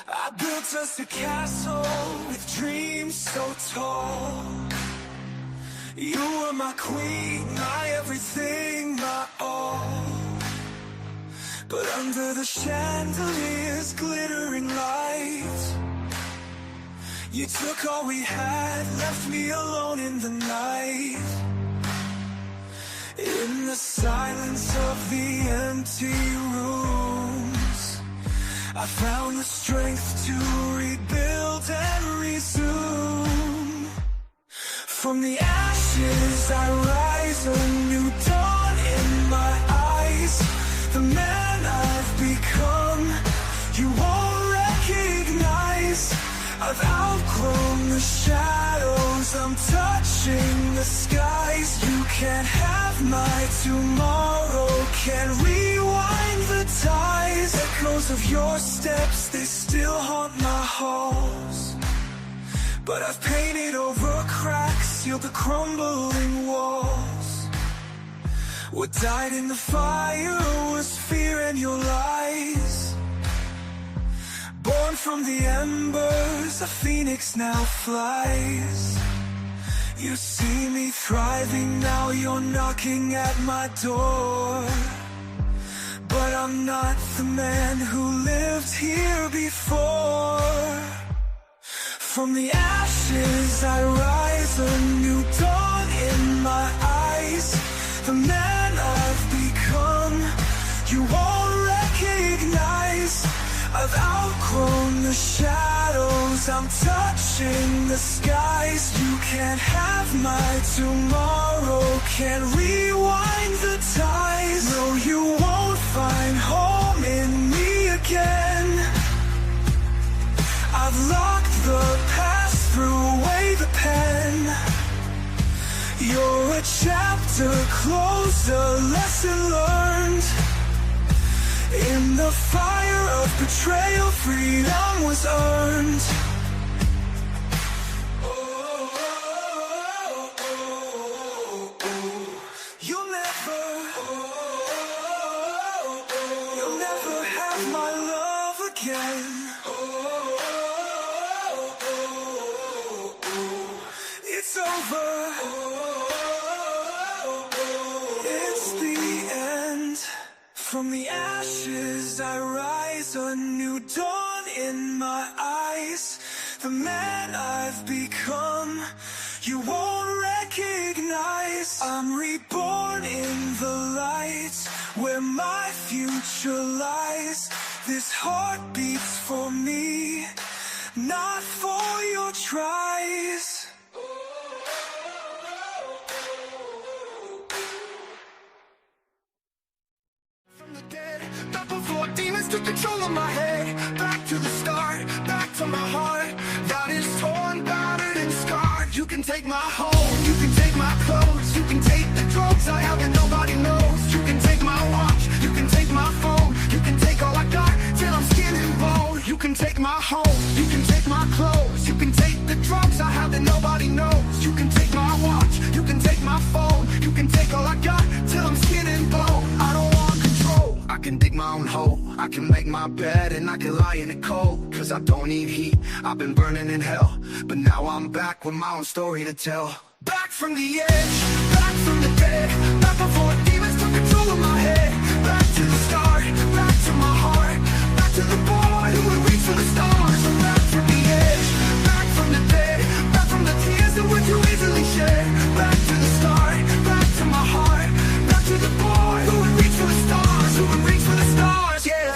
I built us a castle with dreams so tall. You were my queen, my everything, my all. But under the chandelier's glittering light, you took all we had, left me alone in the night. In the silence of the empty rooms, I found the strength to rebuild and resume. From the ashes I rise, a new dawn in my eyes. The man I've become, you won't recognize. I've outgrown the shadows, I'm touching the skies. You can't have my tomorrow, can't rewind the ties. Echoes of your steps, they still haunt my halls. But I've painted over cracks, sealed the crumbling walls. What died in the fire was fear and your lies. Born from the embers, a phoenix now flies. You see me thriving, now you're knocking at my door. But I'm not the man who lived here before. From the ashes I rise, a new dawn in my eyes. The man I've become, you won't recognize. I've outgrown the shadows, I'm touching the skies. You can't have my tomorrow, can't rewind the ties. No, you won't find home in me again. I've locked the past, threw away the pen. You're a chapter closed, a lesson learned. In the fire of betrayal, freedom was earned. You'll never have my love again. It's over. It's the end. From the ashes I rise, a new dawn in my eyes. The man I've become, you won't recognize. I'm reborn in the light, where my future lies. This heart beats for me, not for your tries. Back before demons took control of my head. Back to the start, back to my heart that is torn, battered and scarred. You can take my home, you can take my clothes, you can take the drugs I have and nobody knows. You can take my watch, you can take my phone, you can take all I got till I'm skin and bone. You can take my home, you can take my clothes, you can take the drugs I have that nobody knows. You can take my watch, you can take my phone, you can take all I got till I'm skin and bone. I don't want control, I can dig my own hole, I can make my bed and I can lie in it cold. Cause I don't need heat, I've been burning in hell, but now I'm back with my own story to tell. Back from the edge, back from the dead, back before demons took control of my head. Back to the start, back to my heart, back to the boy who would reach for the stars. I'm back from the edge, back from the dead, back from the tears that were too easily shed. Back to the start, back to my heart, back to the boy who would reach for the stars, who would reach for the stars, yeah.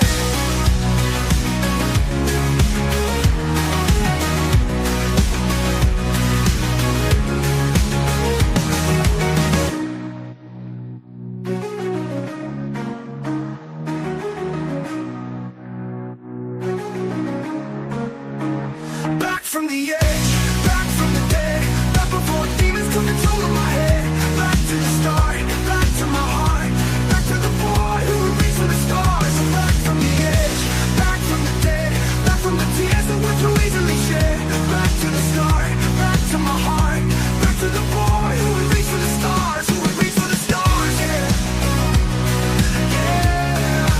From the edge, back from the dead, back before demons took control of my head. Back to the start, back to my heart, back to the boy who would reach for the stars. I'm back from the edge, back from the dead, back from the tears that were too easily shed. Back to the start, back to my heart, back to the boy who would reach for the stars, who would reach for the stars, yeah. Yeah,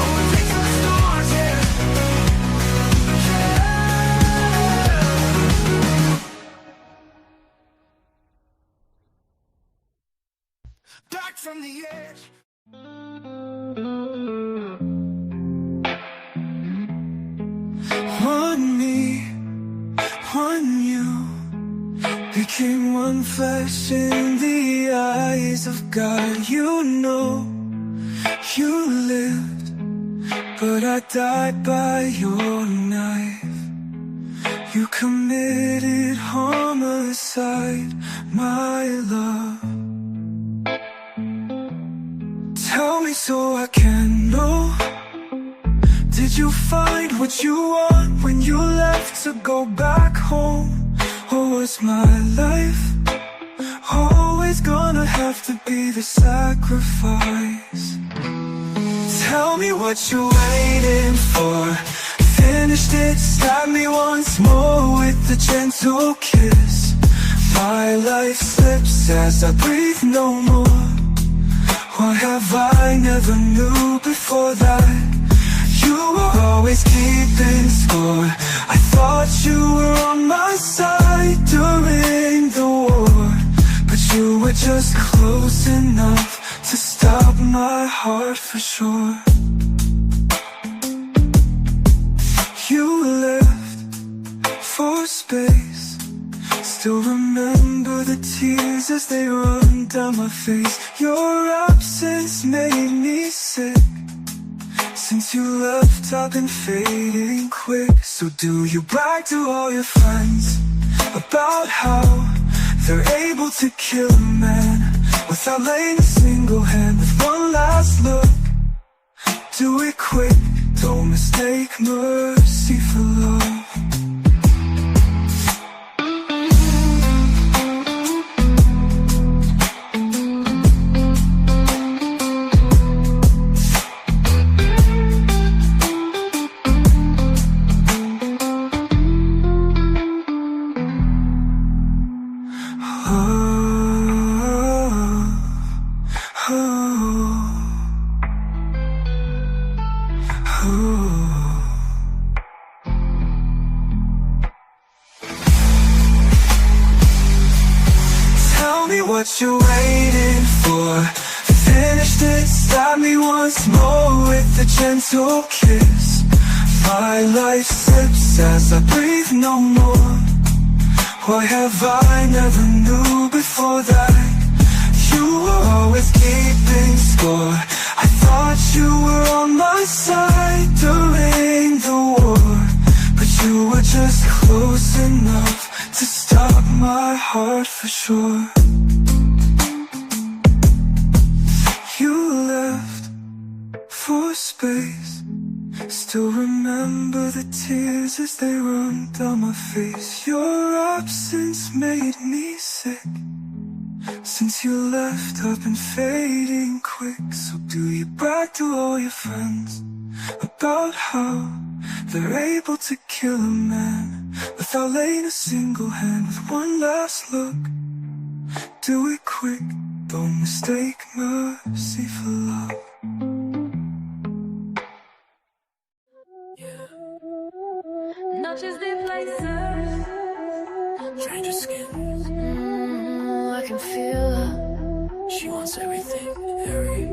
oh, reach for the stars, yeah. back from the edge. One me, one you, became one flesh in the eyes of God. You know, you lived, but I died by your knife. You committed homicide, my love. Tell me so I can know. Did you find what you want when you left to go back home? Or was my life always gonna have to be the sacrifice? Tell me what you're waiting for. Finished it, stab me once more with a gentle kiss. My life slips as I breathe no more. What have I never knew before that? You were always keeping score. I thought you were on my side during the war, but you were just close enough to stop my heart for sure. You left for space. Still remember the tears as they run down my face. Your absence made me sick. Since you left, I've been fading quick. So do you brag to all your friends about how they're able to kill a man without laying a single hand with one last look? Do it quick, don't mistake mercy for love. Tell me what you're waiting for. Finished it, stab me once more with a gentle kiss. My life slips as I breathe no more. What have I never knew before that? You were always keeping score. I thought you were on my side during the war, but you were just close enough to stop my heart for sure. You left for space. Still remember the tears as they run down my face. Your absence made me sick. Since you left, I've been fading quick. So do you brag to all your friends about how they're able to kill a man without laying a single hand with one last look? Do it quick, don't mistake mercy for love. Noches de placer, Stranger skin, I can feel her. she wants everything, every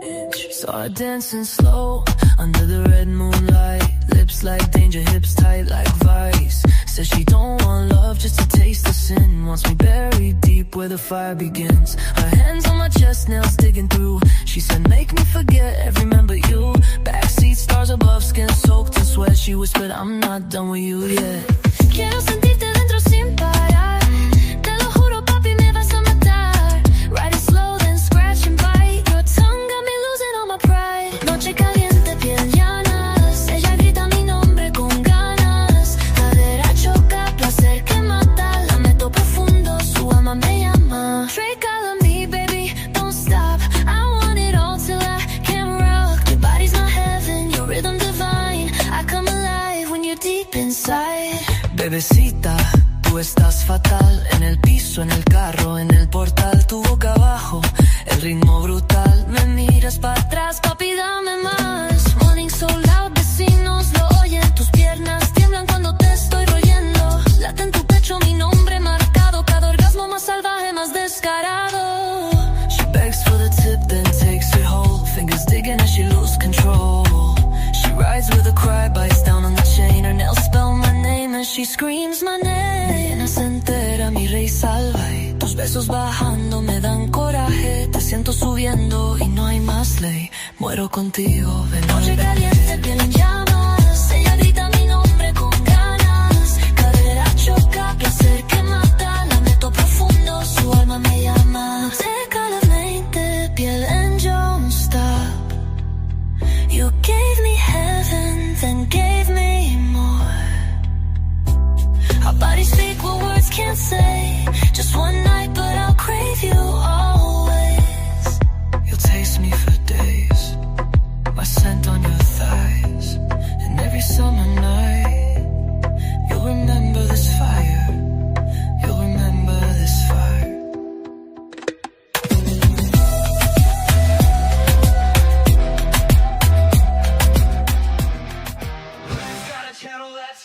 inch. Saw her dancing slow under the red moonlight. Lips like danger, hips tight like vice. Says she don't want love, just a taste of sin. Wants me buried deep where the fire begins. Her hands on my chest, nails digging through. She said make me forget, remember you. Backseat stars above, skin soaked in sweat. She whispered I'm not done with you yet. Quiero sentirte dentro sin parar. Te lo juro papi, me vas a matar. Ride it slow, then scratch and bite. Your tongue got me losing all my pride. Noche caliente, piel llanas. Ella grita mi nombre con ganas. Cadera choca, placer que mata. La meto profundo, su alma me llama. Trey, color me, baby, don't stop. I want it all till I can't rock. Your body's my heaven, your rhythm divine. I come alive when you're deep inside. Bebecita, tú estás fatal. En el piso, en el carro, en el portal. Tu boca abajo, el ritmo brutal. Me miras para atrás, papi, dame más. Morning so loud, vecinos lo oyen. Tus piernas tiemblan cuando te estoy royendo. Late en tu pecho mi nombre marcado. Cada orgasmo más salvaje, más descarado. She besos bajando me dan coraje. Te siento subiendo y no hay más ley. Muero contigo, ven. Noche caliente, piel en llamas. Ella grita mi nombre con ganas. Cadera choca, placer que mata. La meto profundo, su alma me llama. Cerca las 20, piel en don't stop. You gave me heaven, then gave me more. Our bodies speak what words can't say. Just one night, but I'll crave you always. You'll taste me for days. My scent on your thighs. And every summer night, you'll remember this fire. You'll remember this fire.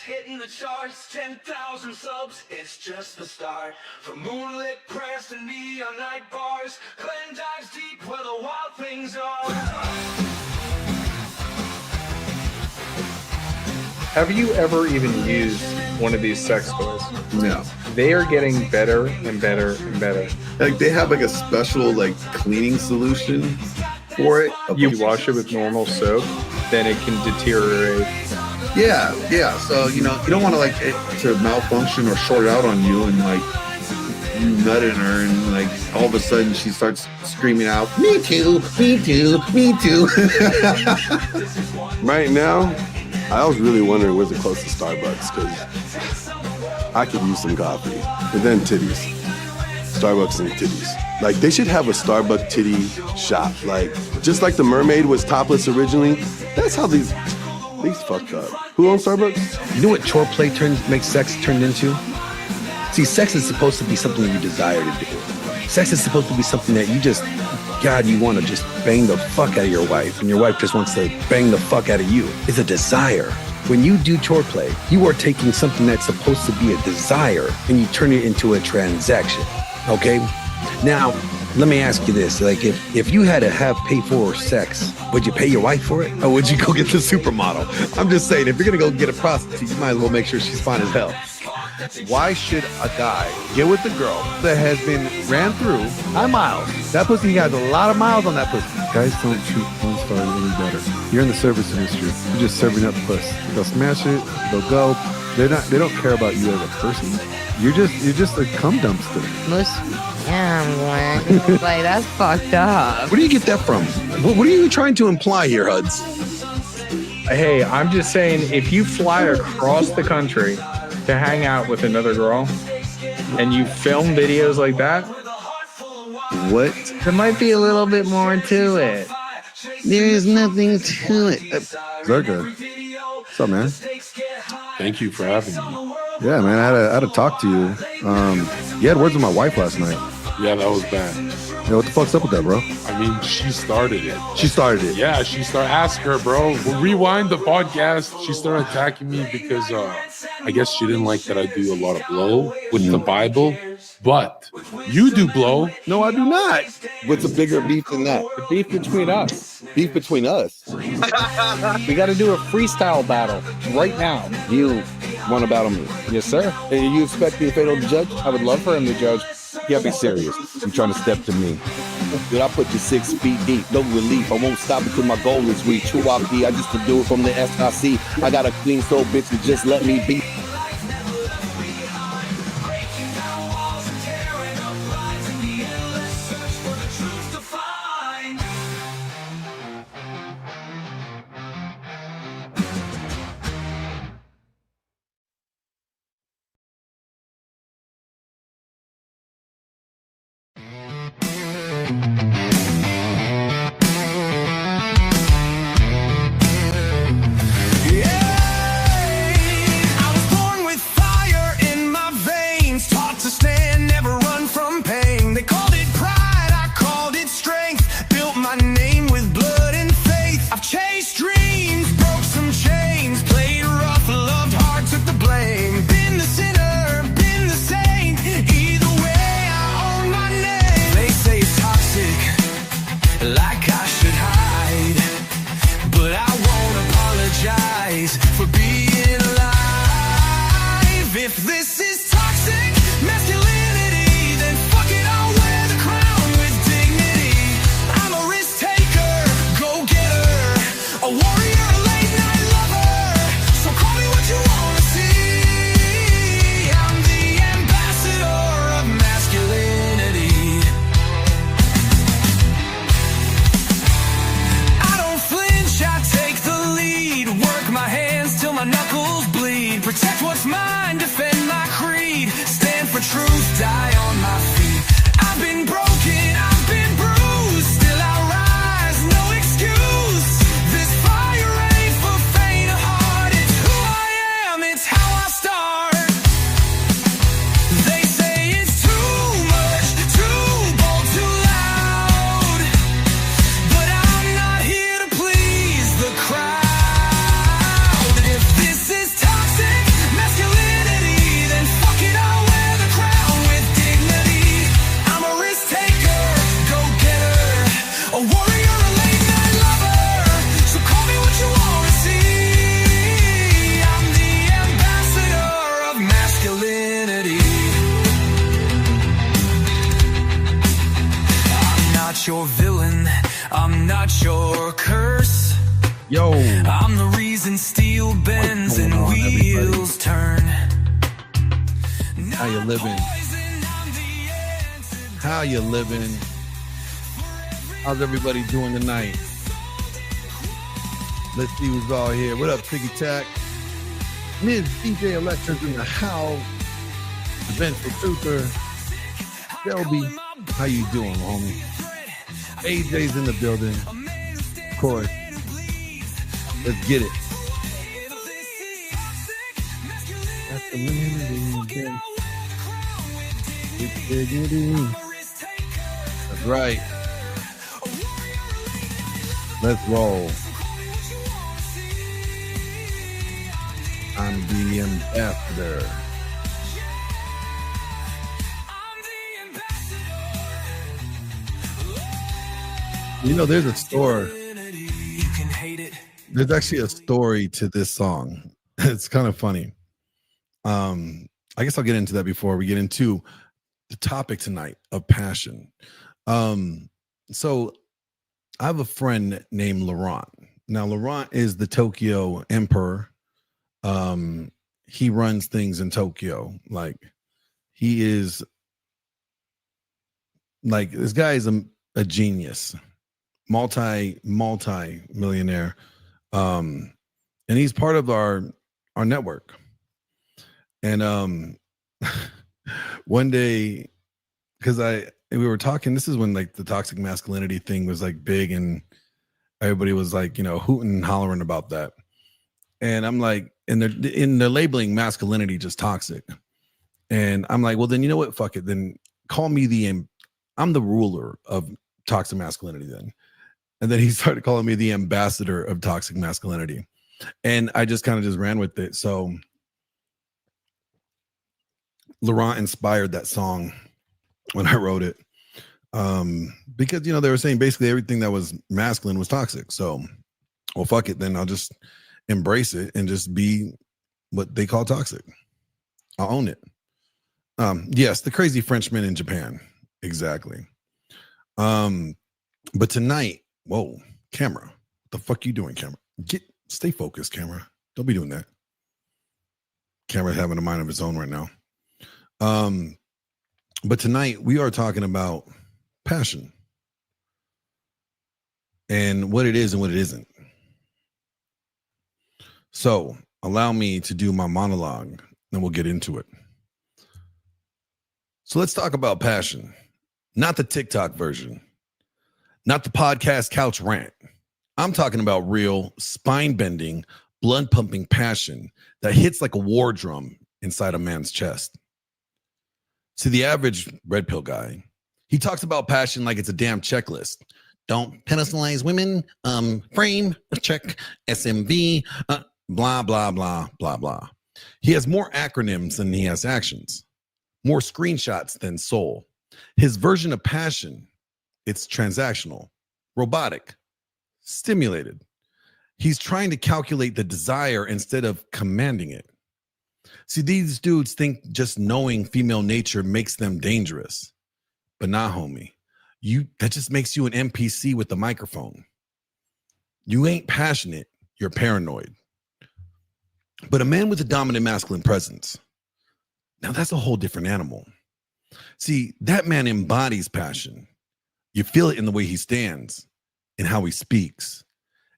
Hitting the charts, 10,000 subs, it's just the start. From moonlit prayers to neon night bars, Glenn dives deep where the wild things are. Have you ever even used one of these sex toys? No. They are getting better and better and better. Like they have like a special like cleaning solution for it. You wash it with normal soap, then it can deteriorate. Yeah. So, you don't want to like it to malfunction or short out on you and like you nut in her and like all of a sudden she starts screaming out, me too, me too, me too. Right now, I was really wondering where's the closest Starbucks because I could use some coffee. And then titties. Starbucks and titties. Like they should have a Starbucks titty shop. Like just like the mermaid was topless originally, that's how these fucked up. Who owns Starbucks? You know what chore play makes sex turned into? See, sex is supposed to be something you desire to do. Sex is supposed to be something that you want to just bang the fuck out of your wife, and your wife just wants to bang the fuck out of you. It's a desire. When you do chore play, you are taking something that's supposed to be a desire and you turn it into a transaction, okay? Now, let me ask you this, like if you had to have pay for sex, would you pay your wife for it? Or would you go get the supermodel? I'm just saying, if you're gonna go get a prostitute, you might as well make sure she's fine as hell. Why should a guy get with a girl that has been ran through by miles? That pussy has a lot of miles on that pussy. Guys don't treat porn stars any better. You're in the service industry. You're just serving up puss. They'll smash it. They'll go. They don't care about you as a person. You're just a cum dumpster. Yeah, like that's fucked up. Where do you get that from? What are you trying to imply here, Huds? Hey, I'm just saying, if you fly across the country to hang out with another girl and you film videos like that, What? there might be a little bit more to it. There is nothing to it. Zerga. What's up, man? Thank you for having me. Yeah, man, I had to talk to you. You had words with my wife last night. Yeah, that was bad. Yeah, what the fuck's up with that, bro? I mean, she started it. She started it. Yeah, she started. Ask her, bro. Rewind the podcast. She started attacking me because I guess she didn't like that I do a lot of blow with the Bible. But you do blow. No, I do not. What's a bigger beef than that? The beef between us. Beef between us. We got to do a freestyle battle right now. You want to battle me? Yes, sir. And you expect me to fatal to judge? I would love for him to judge. You gotta be serious. You trying to step to me. Dude, I put you 6 feet deep. No relief. I won't stop until my goal is reached. Who I be? I just to do it from the SIC. I got a clean soul, bitch, and just let me be. I was die on my feet. I've been broken, I've been bruised, still I rise, no excuse. This fire ain't for faint of heart. It's who I am, it's how I start. They say it's too much, too bold, too loud, but I'm not here to please the crowd. If this is toxic masculinity, then fuck it, I'll wear the crown with dignity. I'm a risk taker, go-getter, a warrior, a late-night lover. So call me what you wanna see. I'm the ambassador of masculinity. I'm not your villain, I'm not your curse. Yo, I'm the reason steel bends going and on, wheels turn. how you living? How you living? How's everybody doing tonight? Let's see who's all here. What up, Tiggy Tack? Ms. DJ Electra's in the house. Vengeful Truther. Shelby, how you doing, homie? AJ's in the building. Of course. Let's get it. That's right. Let's roll. I'm the ambassador. You know, there's a story. There's actually a story to this song. It's kind of funny. I guess I'll get into that before we get into the topic tonight of passion. So I have a friend named Laurent. Now, Laurent is the Tokyo emperor. He runs things in Tokyo. Like, he is like, this guy is a genius, multi-millionaire. And he's part of our network. And one day, because we were talking, this is when like the toxic masculinity thing was like big and everybody was like, you know, hooting and hollering about that. And I'm like, and they're labeling masculinity just toxic. And I'm like, well, then you know what? Fuck it. Then call me I'm the ruler of toxic masculinity then. And then he started calling me the ambassador of toxic masculinity. And I just kind of just ran with it. So Laurent inspired that song when I wrote it. Because, you know, they were saying basically everything that was masculine was toxic. So, well, fuck it. Then I'll just embrace it and just be what they call toxic. I'll own it. Yes, the crazy Frenchman in Japan. Exactly. But tonight, whoa, camera. What the fuck you doing, camera? Stay focused, camera. Don't be doing that. Camera's having a mind of its own right now. But tonight we are talking about passion and what it is and what it isn't. So allow me to do my monologue, and we'll get into it. So let's talk about passion, not the TikTok version, not the podcast couch rant. I'm talking about real spine-bending, blood-pumping passion that hits like a war drum inside a man's chest. See, the average red pill guy, he talks about passion like it's a damn checklist. Don't pedestalize women, frame, check, SMV, blah, blah, blah, blah, blah. He has more acronyms than he has actions, more screenshots than soul. His version of passion, it's transactional, robotic, stimulated. He's trying to calculate the desire instead of commanding it. See, these dudes think just knowing female nature makes them dangerous. But nah, homie. That just makes you an NPC with a microphone. You ain't passionate, you're paranoid. But a man with a dominant masculine presence, now that's a whole different animal. See, that man embodies passion. You feel it in the way he stands, in how he speaks,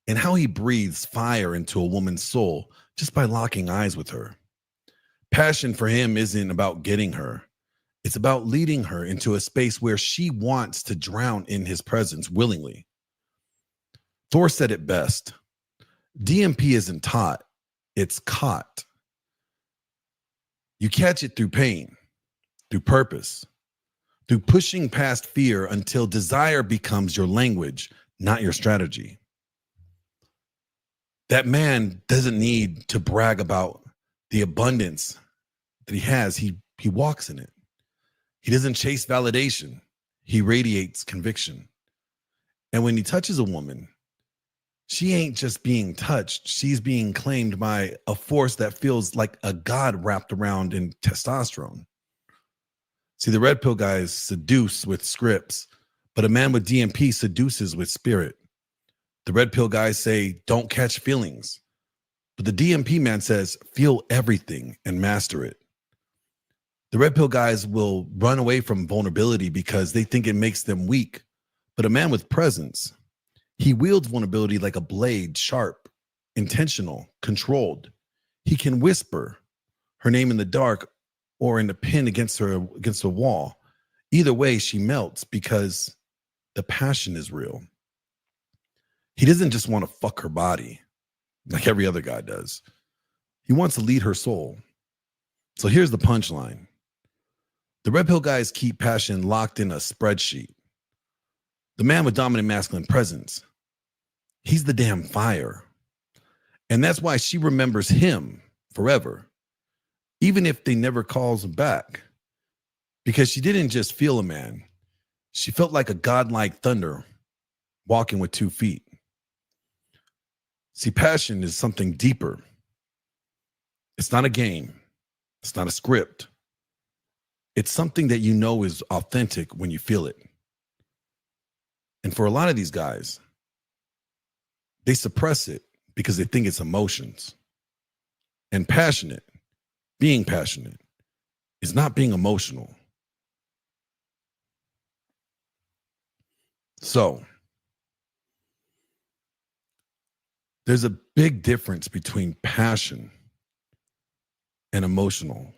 and how he breathes fire into a woman's soul just by locking eyes with her. Passion for him isn't about getting her. It's about leading her into a space where she wants to drown in his presence willingly. Thor said it best. DMP isn't taught, it's caught. You catch it through pain, through purpose, through pushing past fear until desire becomes your language, not your strategy. That man doesn't need to brag about the abundance that he has. He walks in it. He doesn't chase validation. He radiates conviction. And when he touches a woman, she ain't just being touched. She's being claimed by a force that feels like a god wrapped around in testosterone. See, the red pill guys seduce with scripts, but a man with DMP seduces with spirit. The red pill guys say, don't catch feelings. But the DMP man says, feel everything and master it. The red pill guys will run away from vulnerability because they think it makes them weak. But a man with presence, he wields vulnerability like a blade, sharp, intentional, controlled. He can whisper her name in the dark or in a pin against a wall. Either way, she melts because the passion is real. He doesn't just want to fuck her body like every other guy does. He wants to lead her soul. So here's the punchline. The red pill guys keep passion locked in a spreadsheet. The man with dominant masculine presence, he's the damn fire. And that's why she remembers him forever, even if they never calls him back. Because she didn't just feel a man. She felt like a godlike thunder walking with 2 feet. See, passion is something deeper. It's not a game. It's not a script. It's something that you know is authentic when you feel it. And for a lot of these guys, they suppress it because they think it's emotions. And being passionate, is not being emotional. So, there's a big difference between passion and emotional.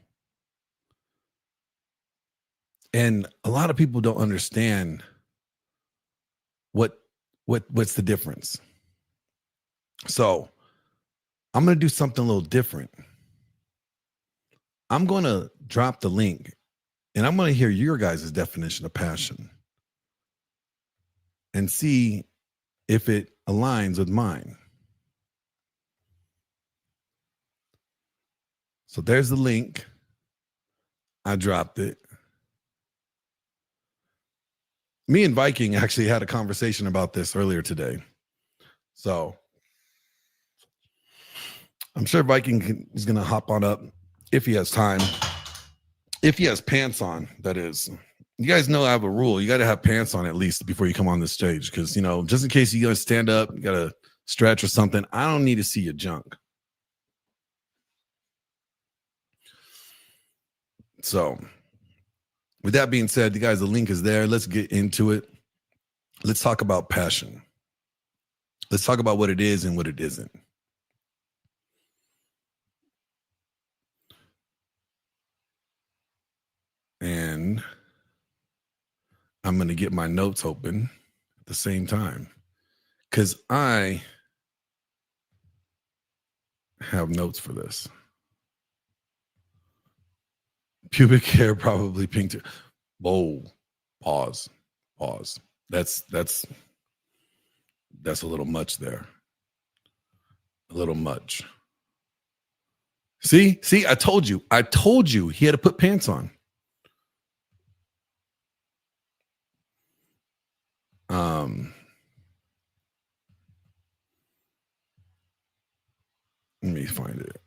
And a lot of people don't understand what's the difference. So I'm going to do something a little different. I'm going to drop the link and I'm going to hear your guys' definition of passion and see if it aligns with mine. So there's the link. I dropped it. Me and Viking actually had a conversation about this earlier today. So I'm sure Viking is going to hop on up if he has time. If he has pants on, that is. You guys know I have a rule. You got to have pants on at least before you come on this stage. Because, just in case you're going to stand up, you got to stretch or something. I don't need to see your junk. So with that being said, you guys, the link is there. Let's get into it. Let's talk about passion. Let's talk about what it is and what it isn't. And I'm going to get my notes open at the same time because I have notes for this. Pubic hair, probably pink too. Whoa, pause. That's a little much there. A little much. See, I told you he had to put pants on. Let me find it.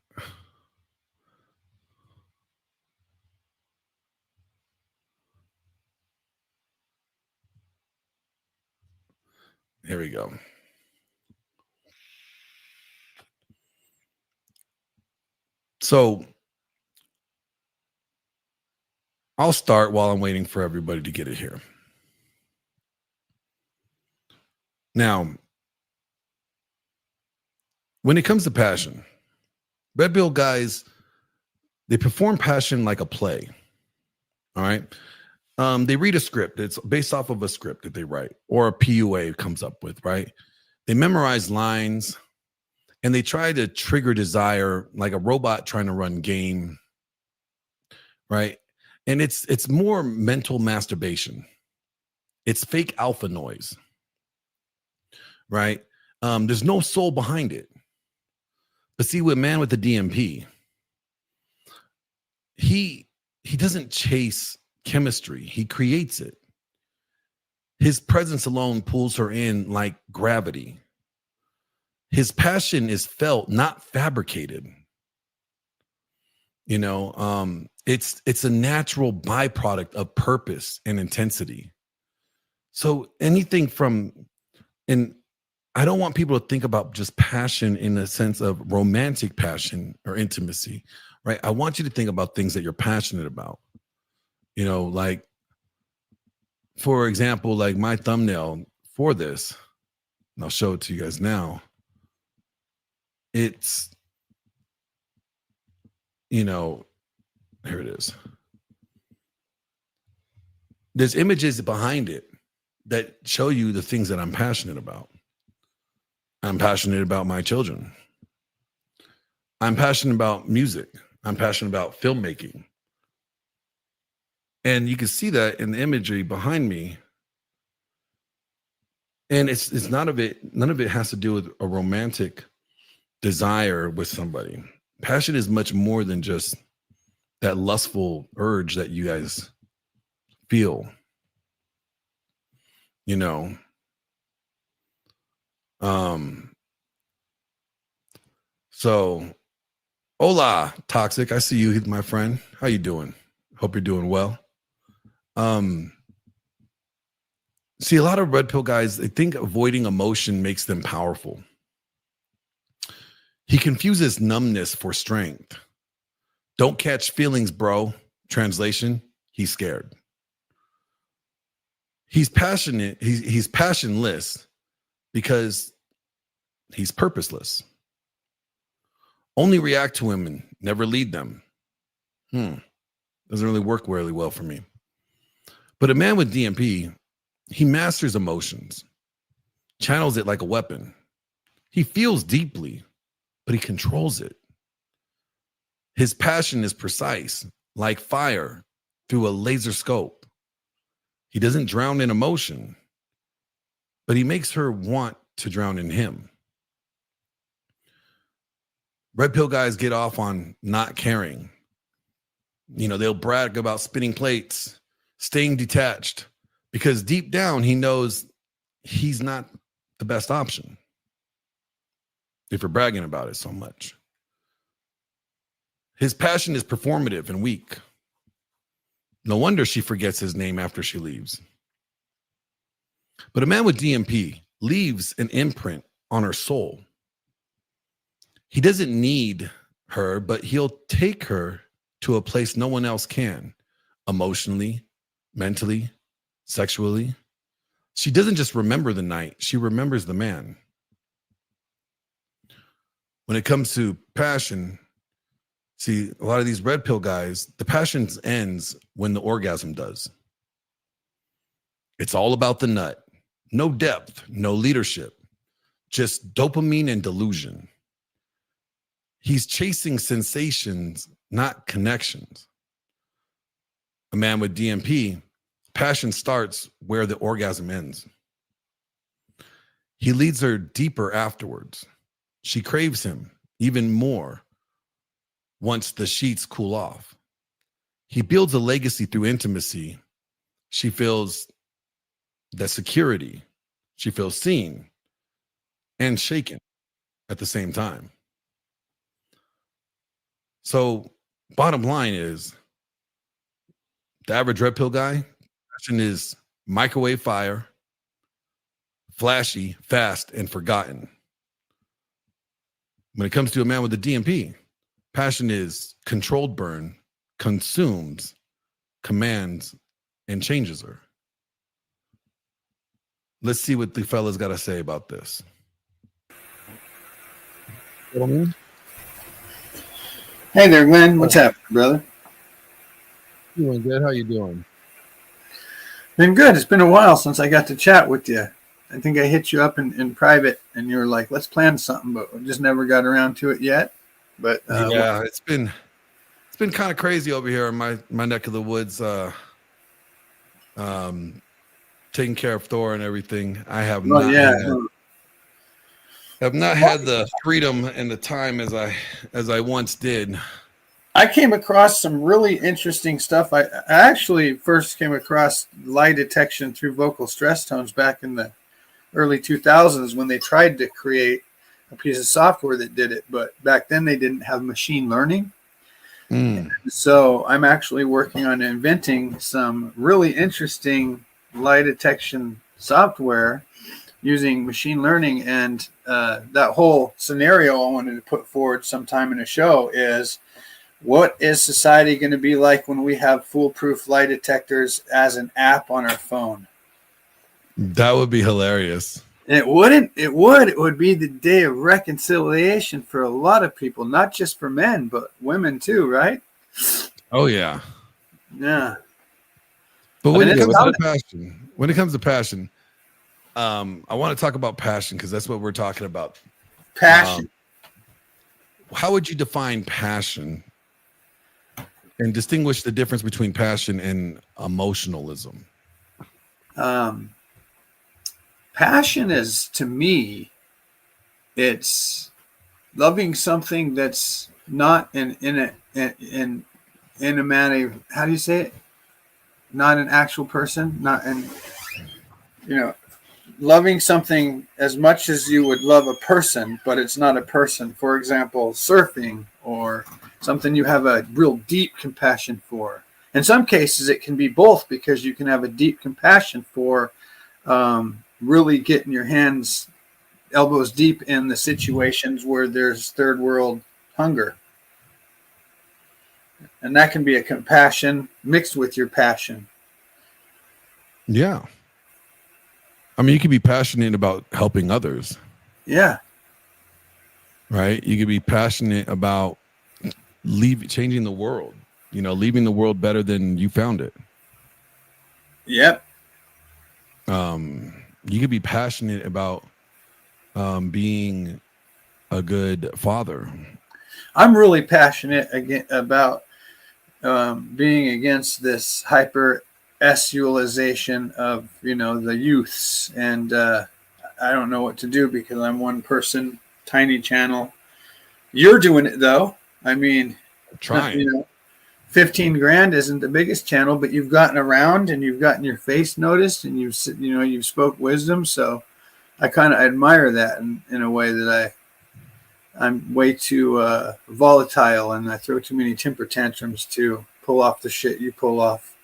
Here we go. So I'll start while I'm waiting for everybody to get it here. Now, when it comes to passion, red pill guys, they perform passion like a play. All right. They read a script. It's based off of a script that they write or a PUA comes up with, right? They memorize lines and they try to trigger desire like a robot trying to run game, right? And it's more mental masturbation. It's fake alpha noise, right? There's no soul behind it. But see, with Man with the DMP, he doesn't chase chemistry. He creates it. His presence alone pulls her in like gravity. His passion is felt, not fabricated. You know, it's a natural byproduct of purpose and intensity. So anything from, and I don't want people to think about just passion in the sense of romantic passion or intimacy, right? I want you to think about things that you're passionate about. You know, like, for example, like my thumbnail for this, and I'll show it to you guys now. It's, you know, here it is. There's images behind it that show you the things that I'm passionate about. I'm passionate about my children. I'm passionate about music. I'm passionate about filmmaking. And you can see that in the imagery behind me. And it's none of it has to do with a romantic desire with somebody. Passion is much more than just that lustful urge that you guys feel. You know. So hola, Toxic. I see you, my friend. How you doing? Hope you're doing well. See, a lot of red pill guys, they think avoiding emotion makes them powerful. He confuses numbness for strength. Don't catch feelings, bro. Translation, he's scared. He's passionate. He's passionless because he's purposeless. Only react to women, never lead them. Doesn't really work really well for me. But a man with DMP, he masters emotions, channels it like a weapon. He feels deeply, but he controls it. His passion is precise, like fire through a laser scope. He doesn't drown in emotion, but he makes her want to drown in him. Red pill guys get off on not caring. You know, they'll brag about spinning plates, staying detached, because deep down he knows he's not the best option. If you're bragging about it so much. His passion is performative and weak. No wonder she forgets his name after she leaves. But a man with DMP leaves an imprint on her soul. He doesn't need her, but he'll take her to a place no one else can, emotionally, mentally, sexually. She doesn't just remember the night, she remembers the man. When it comes to passion, see, a lot of these red pill guys, the passion ends when the orgasm does. It's all about the nut. No depth, no leadership, just dopamine and delusion. He's chasing sensations, not connections. A man with DMP, passion starts where the orgasm ends. He leads her deeper afterwards. She craves him even more once the sheets cool off. He builds a legacy through intimacy. She feels that security. She feels seen and shaken at the same time. So bottom line is, the average red pill guy, passion is microwave fire, flashy, fast, and forgotten. When it comes to a man with a DMP, passion is controlled burn, consumes, commands, and changes her. Let's see what the fellas got to say about this. Hey there, Glenn. What's happening, brother? Doing good. How you doing? Been good. It's been a while since I got to chat with you. I think I hit you up in private, and you were like, "Let's plan something," but we just never got around to it yet. But yeah, it's been kind of crazy over here in my neck of the woods. Taking care of Thor and everything. I have not. Have not had the freedom and the time as I once did. I came across some really interesting stuff. I actually first came across lie detection through vocal stress tones back in the early 2000s when they tried to create a piece of software that did it. But back then they didn't have machine learning. So I'm actually working on inventing some really interesting lie detection software using machine learning. And that whole scenario I wanted to put forward sometime in a show is, what is society going to be like when we have foolproof lie detectors as an app on our phone? That would be hilarious. It wouldn't. It would be the day of reconciliation for a lot of people, not just for men, but women too, right? Oh yeah. Yeah. But when it comes to passion, I want to talk about passion because that's what we're talking about. Passion. How would you define passion and distinguish the difference between passion and emotionalism? Passion is, to me, it's loving something that's not in a manner. How do you say it? Not an actual person, not in, loving something as much as you would love a person, but it's not a person. For example, surfing or something you have a real deep compassion for. In some cases, it can be both, because you can have a deep compassion for really getting your hands, elbows deep in the situations where there's third world hunger. And that can be a compassion mixed with your passion. Yeah. I mean, you can be passionate about helping others. Yeah. Right? You could be passionate about changing the world, leaving the world better than you found it. Yep. You could be passionate about being a good father. I'm really passionate about being against this hyper sexualization of the youths, and I don't know what to do because I'm one person, tiny channel. You're doing it though. I mean, trying. 15 grand isn't the biggest channel, but you've gotten around and you've gotten your face noticed, and you've spoke wisdom. So I kind of admire that in a way that I'm way too volatile, and I throw too many temper tantrums to pull off the shit you pull off.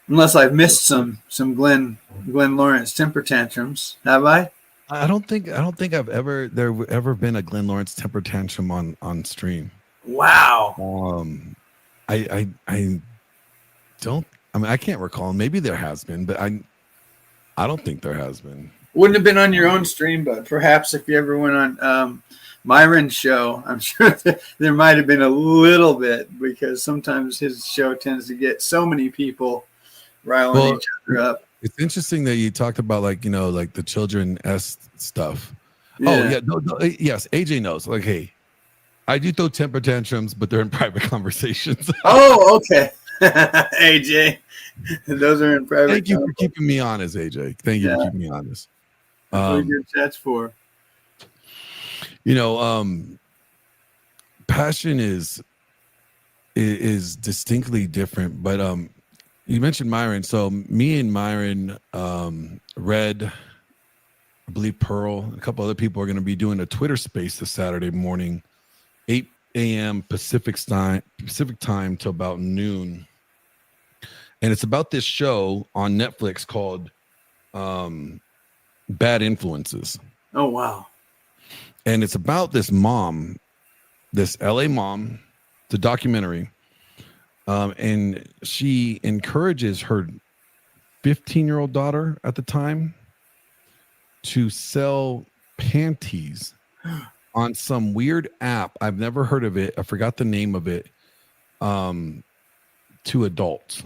Unless I've missed some Glenn Lawrence temper tantrums, have I? I don't think I've ever been a Glenn Lawrence temper tantrum on stream. Wow. I don't. I mean, I can't recall. Maybe there has been, but I don't think there has been. Wouldn't have been on your own stream, but perhaps if you ever went on Myron's show, I'm sure there might have been a little bit, because sometimes his show tends to get so many people riling each other up. It's interesting that you talked about like the children stuff. Yeah. Oh yeah, no, yes, AJ knows. Like, hey, I do throw temper tantrums, but they're in private conversations. Oh, okay. AJ, those are in private. Thank you for keeping me honest, AJ. Thank you for keeping me honest. That's what your chat's for. Passion is distinctly different, but you mentioned Myron. So me and Myron, Red, I believe Pearl, a couple other people are going to be doing a Twitter space this Saturday morning, 8 a.m. Pacific time till about noon. And it's about this show on Netflix called Bad Influences. Oh, wow. And it's about this mom, this LA mom, the documentary. And she encourages her 15-year-old daughter at the time to sell panties on some weird app. I've never heard of it. I forgot the name of it. two adults.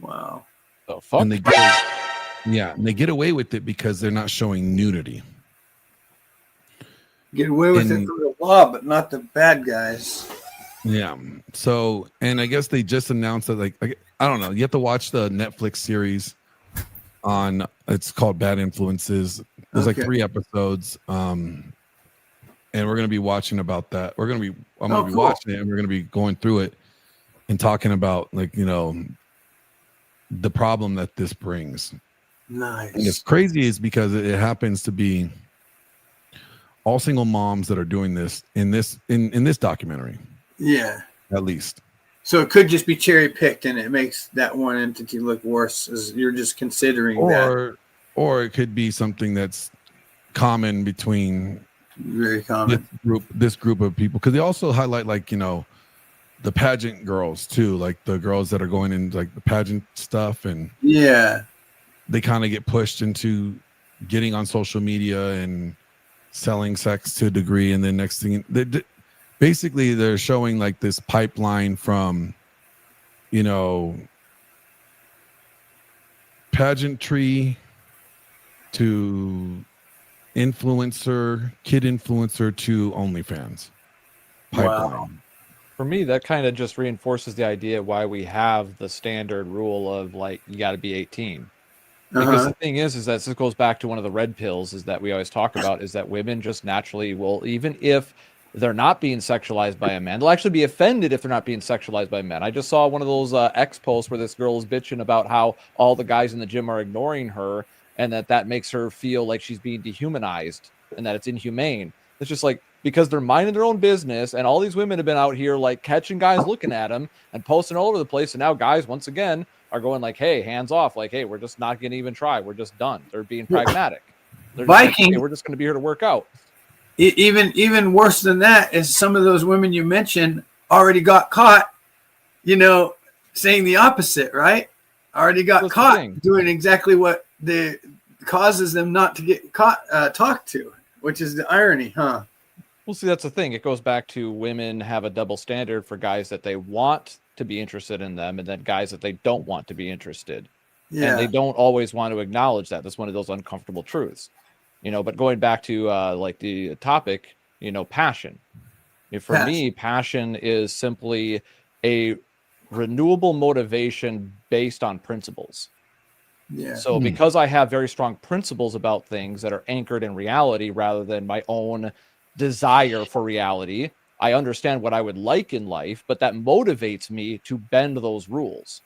Wow. The fuck? And they get away with it because they're not showing nudity. Get away with it And- through the law, but not the bad guys. Yeah. So, and I guess they just announced that, like, I don't know. You have to watch the Netflix series on. It's called Bad Influences. There's like Okay. 3 episodes. And we're gonna be watching about that. I'm gonna be cool. watching it, and we're gonna be going through it and talking about, like, you know, the problem that this brings. Nice. And it's crazy is because it happens to be all single moms that are doing this in this documentary, Yeah. at least. So it could just be cherry picked, and it makes that one entity look worse, as you're just considering that. Or it could be something that's common between Very common. this group of people, because they also highlight, like, you know, the pageant girls too, like the girls that are going in like the pageant stuff, and Yeah. they kind of get pushed into getting on social media and selling sex to a degree, and then next thing basically they're showing like this pipeline from, you know, pageantry to kid influencer to OnlyFans pipeline. For me, that kind of just reinforces the idea why we have the standard rule of, like, you got to be 18. Because the thing is that this goes back to one of the red pills is that we always talk about, is that women just naturally will, even if they're not being sexualized by a man, they'll actually be offended if they're not being sexualized by men. I just saw one of those X posts where this girl is bitching about how all the guys in the gym are ignoring her, and that makes her feel like she's being dehumanized and that it's inhumane. It's just like, because they're minding their own business, and all these women have been out here like catching guys looking at them and posting all over the place, and now guys once again are going like, hey, hands off, like, hey, we're just not gonna even try, we're just done. They're being pragmatic. They're just like, Viking- "Hey, we're just gonna be here to work out." Even worse than that is some of those women you mentioned already got caught, you know, saying the opposite, right? Already got That's the caught thing. doing exactly what causes them not to get caught, talked to, which is the irony, huh? Well, see, that's the thing. It goes back to women have a double standard for guys that they want to be interested in them, and then guys that they don't want to be interested. Yeah. And they don't always want to acknowledge that. That's one of those uncomfortable truths, you know. But going back to like the topic, you know, passion. For me, passion is simply a renewable motivation based on principles. Yeah. So because I have very strong principles about things that are anchored in reality rather than my own desire for reality, I understand what I would like in life, but that motivates me to bend those rules.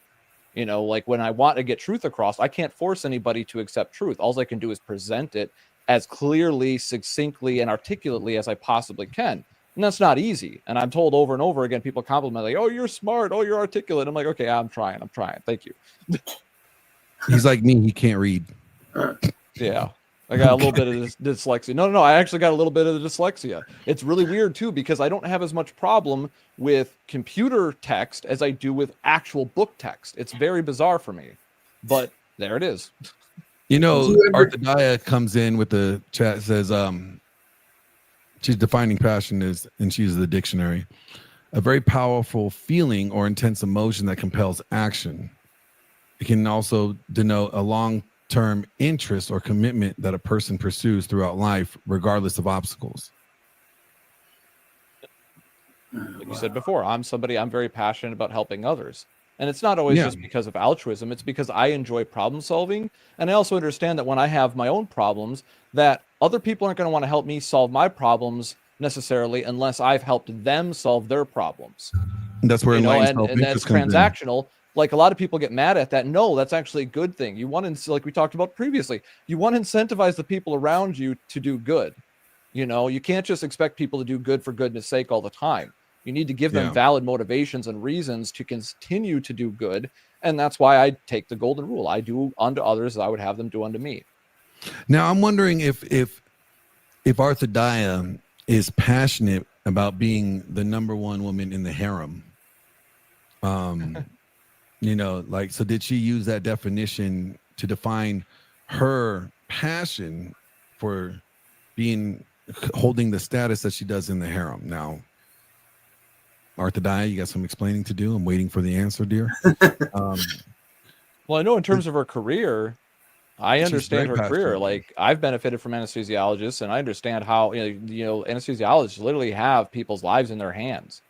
You know, like when I want to get truth across, I can't force anybody to accept truth. All I can do is present it as clearly, succinctly, and articulately as I possibly can. And that's not easy. And I'm told over and over again, people compliment, like, oh, you're smart. Oh, you're articulate. I'm like, okay, I'm trying. Thank you. He's like me, he can't read. Yeah. I got a little bit of dyslexia. No. I actually got a little bit of the dyslexia. It's really weird too, because I don't have as much problem with computer text as I do with actual book text. It's very bizarre for me, but there it is. You know, Arthadaya comes in with the chat, says, she's defining passion as, and she uses the dictionary, a very powerful feeling or intense emotion that compels action. It can also denote a long-term interest or commitment that a person pursues throughout life, regardless of obstacles. Like you said before, I'm very passionate about helping others. And it's not always just because of altruism. It's because I enjoy problem solving. And I also understand that when I have my own problems, that other people aren't going to want to help me solve my problems necessarily unless I've helped them solve their problems. And that's where and that's self-interest comes in. transactional. Like a lot of people get mad at that. No, that's actually a good thing. You want to, like we talked about previously, you want to incentivize the people around you to do good. You know, you can't just expect people to do good for goodness sake all the time. You need to give them valid motivations and reasons to continue to do good. And that's why I take the golden rule. I do unto others as I would have them do unto me. Now, I'm wondering if Arthadaya is passionate about being the number one woman in the harem. You know, like, so did she use that definition to define her passion for holding the status that she does in the harem? Now, Arthadiah, you got some explaining to do. I'm waiting for the answer, dear. Well, I know in terms of her career, I She's understand very her career. passionate. Like I've benefited from anesthesiologists, and I understand how anesthesiologists literally have people's lives in their hands.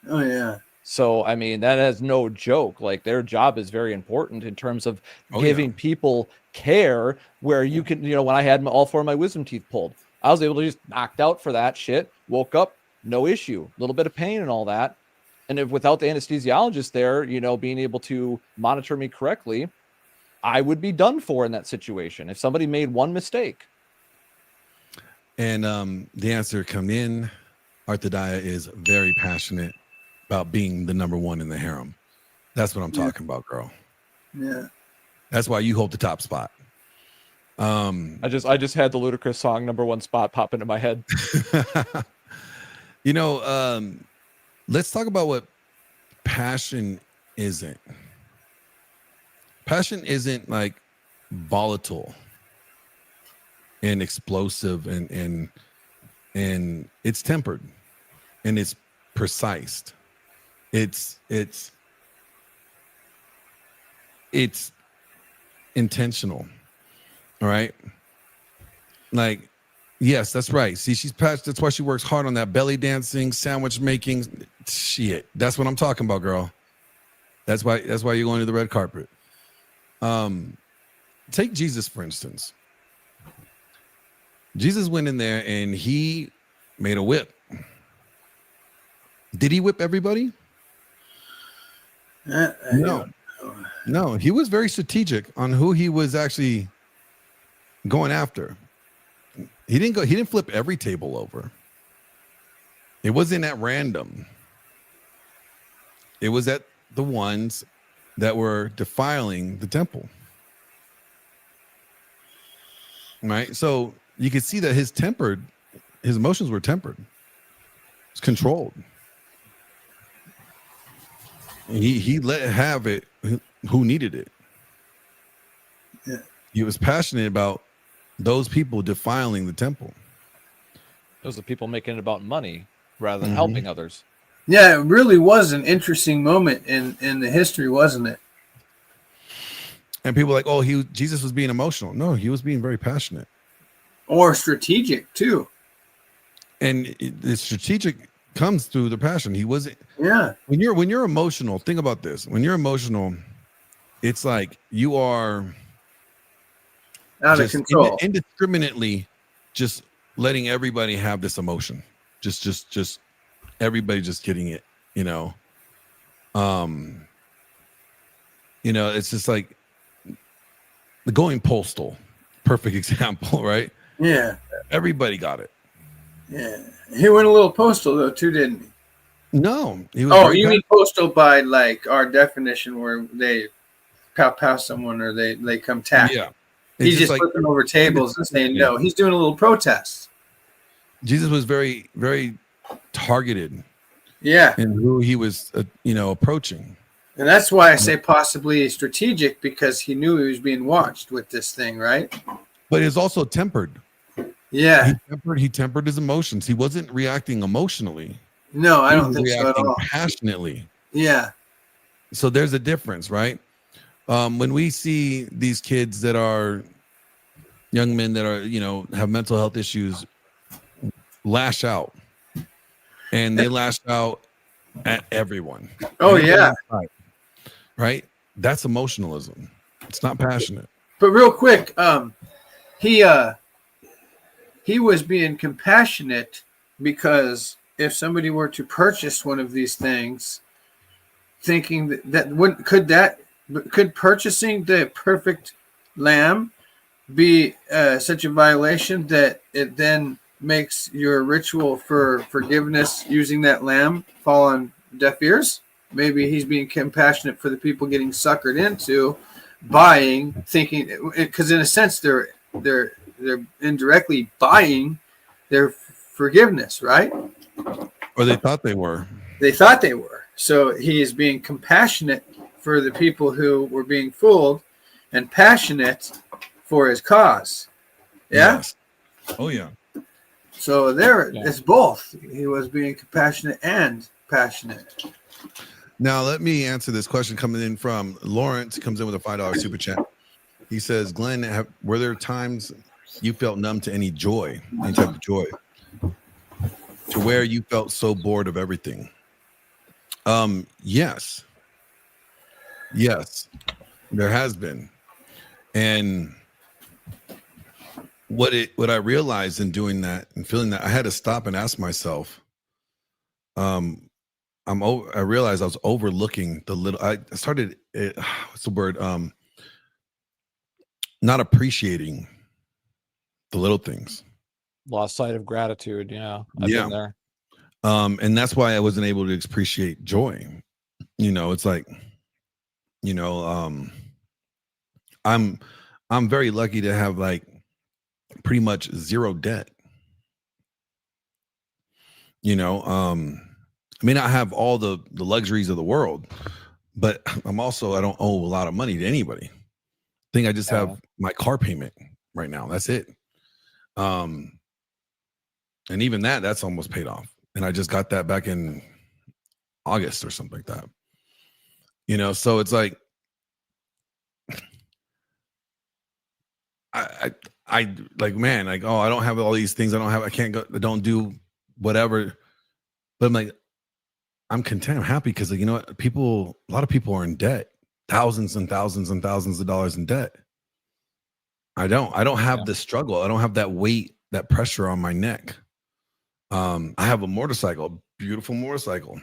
Oh yeah. So I mean, that is no joke. Like their job is very important in terms of Oh, giving people care. Where you can, when I had all 4 of my wisdom teeth pulled, I was able to just knocked out for that shit. Woke up, no issue, a little bit of pain and all that. And if without the anesthesiologist there, being able to monitor me correctly, I would be done for in that situation if somebody made one mistake. And the answer come in. Arthadiah is very passionate about being the number one in the harem. That's what I'm talking about, girl. Yeah. That's why you hold the top spot. I just had the Ludacris song #1 spot pop into my head. Let's talk about what passion isn't. Passion isn't like volatile and explosive and it's tempered and it's precise. It's intentional. All right. Like, yes, that's right. See, she's passionate. That's why she works hard on that belly dancing, sandwich making. Shit. That's what I'm talking about, girl. That's why you're going to the red carpet. Take Jesus, for instance. Jesus went in there and he made a whip. Did he whip everybody? No, he was very strategic on who he was actually going after. He didn't flip every table over. It wasn't at random. It was at the ones that were defiling the temple. Right? So you could see that his emotions were tempered. It's controlled. He let have it who needed it. Yeah. He was passionate about those people defiling the temple. Those are people making it about money rather than helping others. Yeah, it really was an interesting moment in the history, wasn't it? And people are like, Jesus was being emotional. No, he was being very passionate. Or strategic too. And the strategic comes through the passion. He wasn't. Yeah. When you're emotional, think about this. When you're emotional, it's like you are out of control, indiscriminately, just letting everybody have this emotion. Just everybody just getting it. It's just like going postal. Perfect example, right? Yeah. Everybody got it. Yeah. He went a little postal though too, didn't he? No. He was you mean postal by like our definition where they pow someone or they come tap. Yeah. He's just flipping over tables and saying no. He's doing a little protest. Jesus was very, very targeted. Yeah. In who he was, approaching. And that's why I say possibly strategic, because he knew he was being watched with this thing, right? But it's also tempered. Yeah. He tempered his emotions. He wasn't reacting emotionally. No, I don't think so at all. Passionately. Yeah. So there's a difference, right? When we see these kids that are young men that are, have mental health issues lash out, and they lash out at everyone. Oh, yeah. Right? That's emotionalism. It's not passionate. But real quick, he was being compassionate because if somebody were to purchase one of these things, thinking could purchasing the perfect lamb be such a violation that it then makes your ritual for forgiveness using that lamb fall on deaf ears? Maybe he's being compassionate for the people getting suckered into buying, thinking, because in a sense they're indirectly buying their forgiveness, right? Or they thought they were. They thought they were. So he is being compassionate for the people who were being fooled and passionate for his cause. Yeah? Yes. Oh, yeah. So it's both. He was being compassionate and passionate. Now, let me answer this question coming in from Lawrence. Comes in with a $5 super chat. He says, Glenn, were there times you felt numb to any joy, any type of joy, to where you felt so bored of everything? Yes, there has been. And what I realized in doing that and feeling that, I had to stop and ask myself, I realized I was overlooking the little. I started. What's the word? Not appreciating the little things. Lost sight of gratitude. Yeah, I've been there. And that's why I wasn't able to appreciate joy. You know, it's like, you know, I'm very lucky to have like pretty much zero debt. You know, I may not have all the luxuries of the world, but I don't owe a lot of money to anybody. I think I just have my car payment right now. That's it. And even that's almost paid off. And I just got that back in August or something like that. You know, so it's like, I like, man, like, oh, I don't have all these things. I can't go, I don't do whatever. But I'm like, I'm content. I'm happy because, you know what? A lot of people are in debt, thousands and thousands and thousands of dollars in debt. I don't have the struggle. I don't have that weight, that pressure on my neck. I have a motorcycle, beautiful motorcycle.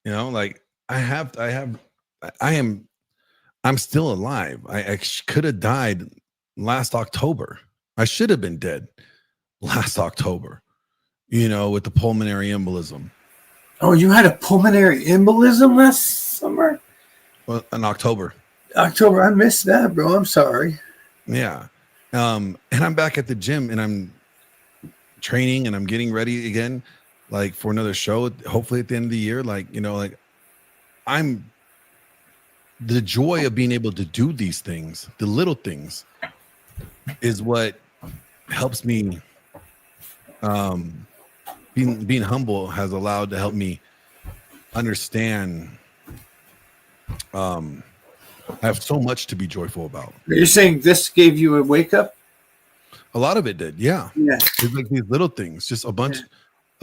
You know, like I'm still alive. I could have died last October. I should have been dead last October, you know, with the pulmonary embolism. Oh, you had a pulmonary embolism last summer? Well, in October. October, I missed that, bro. I'm sorry. Yeah. And I'm back at the gym and I'm training and I'm getting ready again, like for another show, hopefully at the end of the year. Like, you know, like the joy of being able to do these things, the little things, is what helps me. Being humble has allowed to help me understand. I have so much to be joyful about. You're saying this gave you a wake up? A lot of it did, yeah. Yeah. It's like these little things, just a bunch of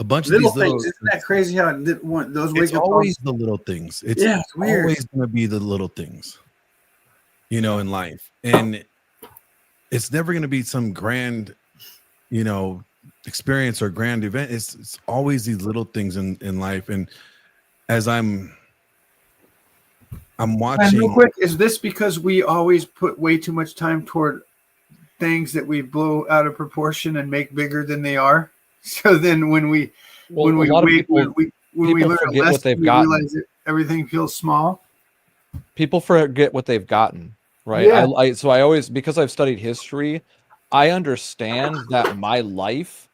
little these little things. Isn't that crazy how those wake it's up always calls? the little things. It's weird. always going to be the little things, you know, in life. And it's never going to be some grand, you know, experience or grand event. It's always these little things in life. And as I'm watching. And real quick, is this because we always put way too much time toward things that we blow out of proportion and make bigger than they are? So then when we learn a lesson, we realize that everything feels small. People forget what they've gotten, right? Yeah. So I always, because I've studied history, I understand that my life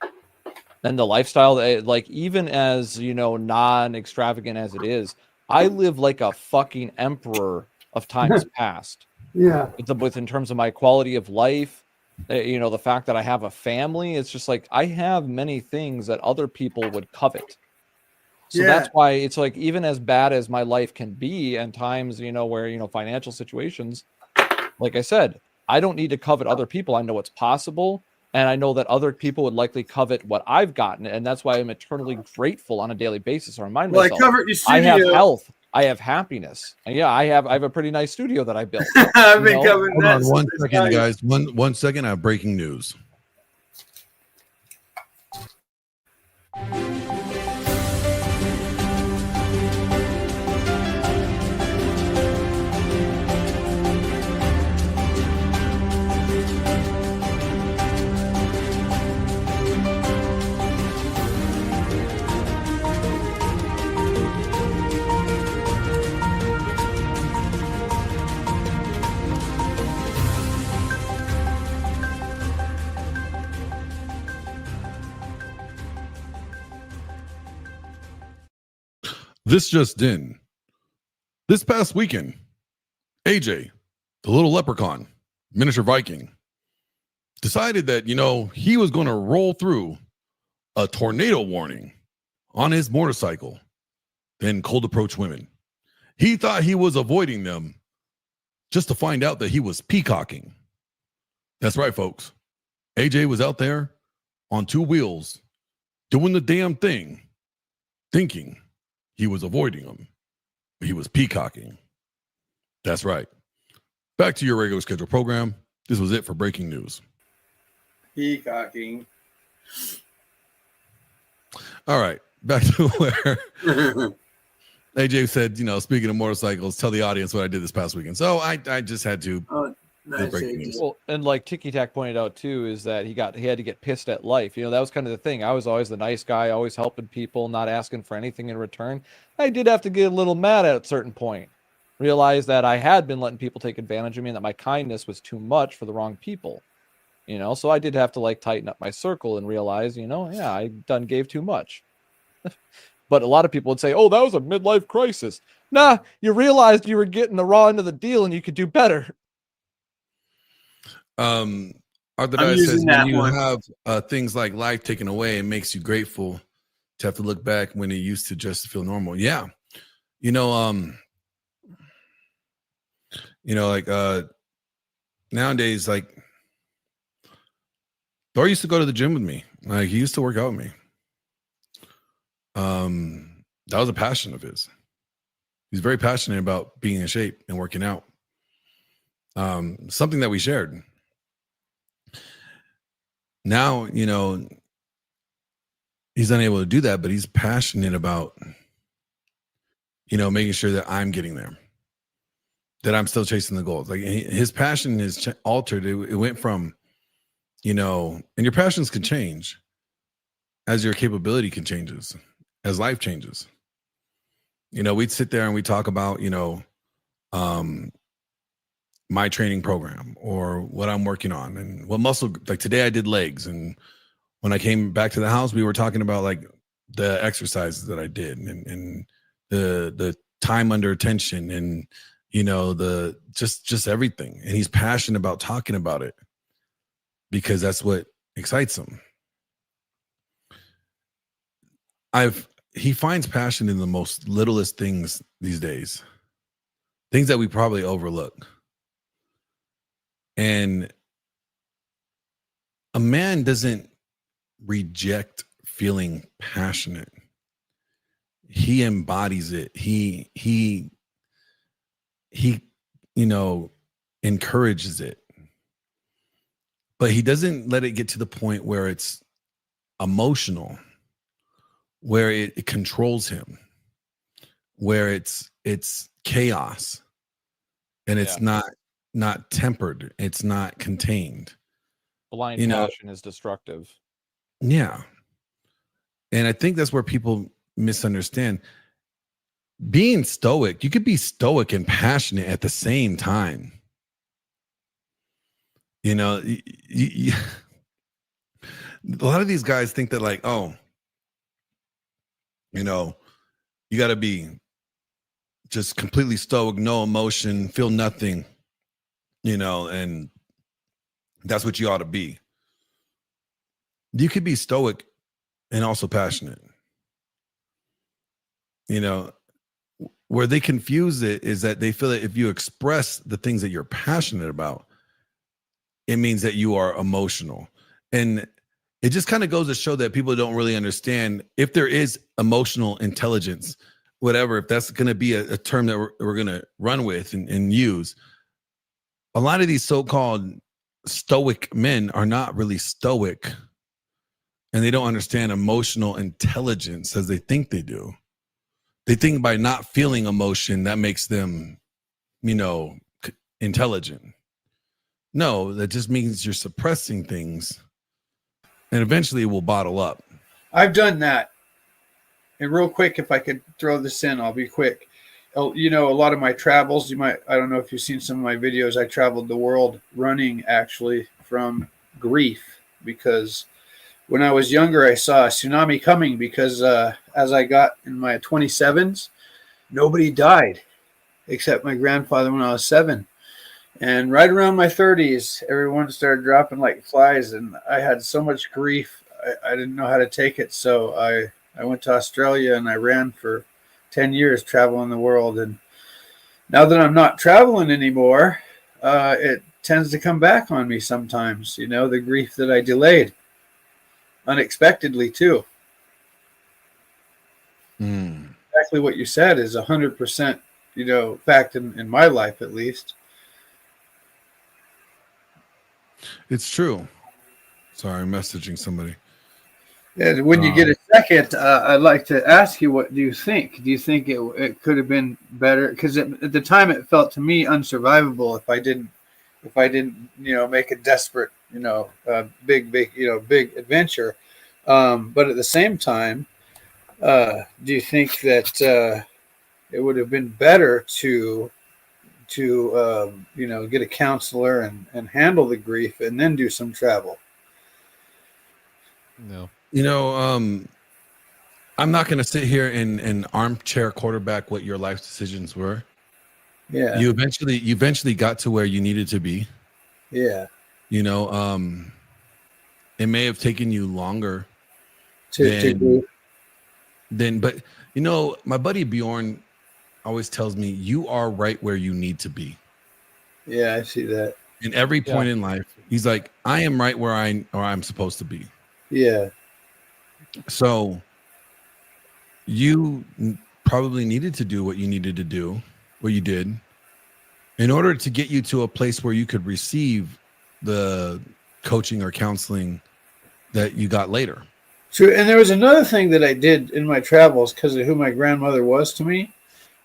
and the lifestyle, like even as, you know, non-extravagant as it is, I live like a fucking emperor of times past. Yeah. With in terms of my quality of life, you know, the fact that I have a family, it's just like I have many things that other people would covet. So that's why it's like, even as bad as my life can be, and times, you know, where, you know, financial situations, like I said, I don't need to covet other people. I know it's possible. And I know that other people would likely covet what I've gotten. And that's why I'm eternally grateful on a daily basis. I remind myself, I have health. I have happiness. And yeah, I have a pretty nice studio that I built. I've been covering Hold that. on 1 second, guys. One second. I have breaking news. This just in. This past weekend, AJ, the little leprechaun, miniature Viking, decided that, you know, he was going to roll through a tornado warning on his motorcycle than cold approach women. He thought he was avoiding them just to find out that he was peacocking. That's right, folks. AJ was out there on two wheels doing the damn thing, thinking he was avoiding them. But he was peacocking. That's right. Back to your regular scheduled program. This was it for breaking news. Peacocking. All right. Back to where AJ said, speaking of motorcycles, tell the audience what I did this past weekend. So I just had to. Oh, nice. Well, and like Tiki Tac pointed out too, is that he had to get pissed at life. That was kind of the thing. I was always the nice guy, always helping people, not asking for anything in return. I did have to get a little mad at a certain point. Realized that I had been letting people take advantage of me and that my kindness was too much for the wrong people. So I did have to like tighten up my circle and realize, I done gave too much. But a lot of people would say, oh, that was a midlife crisis. Nah, you realized you were getting the raw end of the deal and you could do better. Arthur says when you have things like life taken away, it makes you grateful to have to look back when it used to just feel normal. Yeah. Nowadays, like Thor used to go to the gym with me. Like he used to work out with me. That was a passion of his. He's very passionate about being in shape and working out. Something that we shared. Now, he's unable to do that, but he's passionate about, making sure that I'm getting there, that I'm still chasing the goals. Like his passion is altered. It went from, and your passions can change as your capability can changes, as life changes. We'd sit there and we talk about, my training program or what I'm working on and what muscle, like today I did legs. And when I came back to the house, we were talking about like the exercises that I did and the time under tension and, the just everything. And he's passionate about talking about it because that's what excites him. He finds passion in the most littlest things these days, things that we probably overlook. And a man doesn't reject feeling passionate. He embodies it. He encourages it. But he doesn't let it get to the point where it's emotional, where it controls him, where it's chaos and it's not tempered, it's not contained. Blind passion is destructive. Yeah. And I think that's where people misunderstand. Being stoic, you could be stoic and passionate at the same time. A lot of these guys think that like, oh, you got to be just completely stoic, no emotion, feel nothing, and that's what you ought to be. You could be stoic and also passionate. Where they confuse it is that they feel that if you express the things that you're passionate about, it means that you are emotional. And it just kind of goes to show that people don't really understand if there is emotional intelligence, whatever, if that's going to be a term that we're going to run with and use. A lot of these so-called stoic men are not really stoic, and they don't understand emotional intelligence as they think they do. They think by not feeling emotion, that makes them, intelligent. No, that just means you're suppressing things, and eventually it will bottle up. I've done that. And real quick, if I could throw this in, I'll be quick. A lot of my travels, I don't know if you've seen some of my videos. I traveled the world running actually from grief, because when I was younger, I saw a tsunami coming because as I got in my 27s, nobody died except my grandfather when I was 7. And right around my 30s, everyone started dropping like flies, and I had so much grief, I didn't know how to take it. So I went to Australia and I ran for 10 years traveling the world. And now that I'm not traveling anymore, it tends to come back on me sometimes, you know, the grief that I delayed unexpectedly too. Exactly what you said is 100%, you know, fact in my life, at least. It's true. Sorry, I'm messaging somebody. And when you get a second, I'd like to ask you, what do you think? Do you think it could have been better? Because at the time, it felt to me unsurvivable if I didn't, you know, make a desperate, you know, big, you know, big adventure. But at the same time, do you think that it would have been better to you know, get a counselor and handle the grief and then do some travel? No. You know, I'm not going to sit here and armchair quarterback what your life decisions were. Yeah. You eventually got to where you needed to be. Yeah. You know, it may have taken you longer to but you know, my buddy Bjorn always tells me you are right where you need to be. Yeah, I see that. In every point in life, he's like, I am right where I'm supposed to be. Yeah. So you probably needed to do what you needed to do, what you did, in order to get you to a place where you could receive the coaching or counseling that you got later. True. And there was another thing that I did in my travels because of who my grandmother was to me.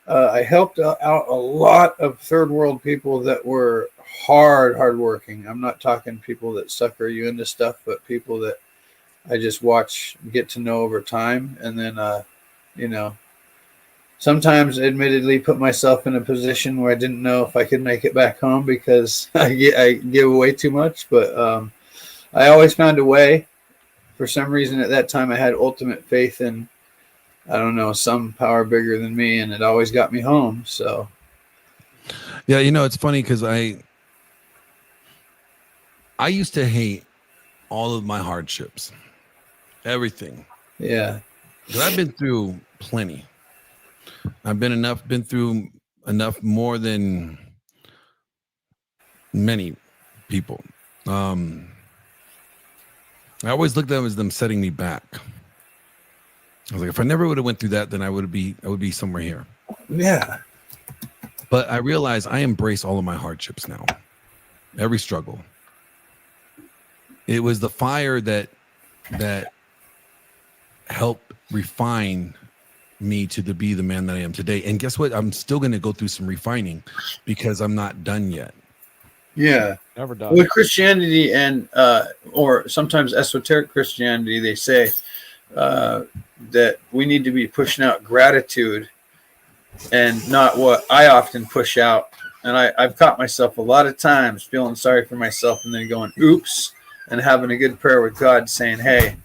I helped out a lot of third world people that were hardworking. I'm not talking people that sucker you into stuff, but people that I just watch, get to know over time. And then, you know, sometimes admittedly put myself in a position where I didn't know if I could make it back home because I give away too much. But I always found a way. For some reason at that time I had ultimate faith in, I don't know, some power bigger than me, and it always got me home. So yeah, you know, it's funny because I used to hate all of my hardships, everything. Yeah. Because I've been through plenty. I've been through enough more than many people. I always looked at them as them setting me back. I was like, if I never would have went through that, then I would be somewhere here. Yeah. But I realize I embrace all of my hardships now. Every struggle. It was the fire that helped refine me to be the man that I am today. And guess what? I'm still going to go through some refining because I'm not done yet. Yeah. Never done. With Christianity and or sometimes esoteric Christianity, they say that we need to be pushing out gratitude and not what I often push out. And I've caught myself a lot of times feeling sorry for myself and then going, oops, and having a good prayer with God saying, hey,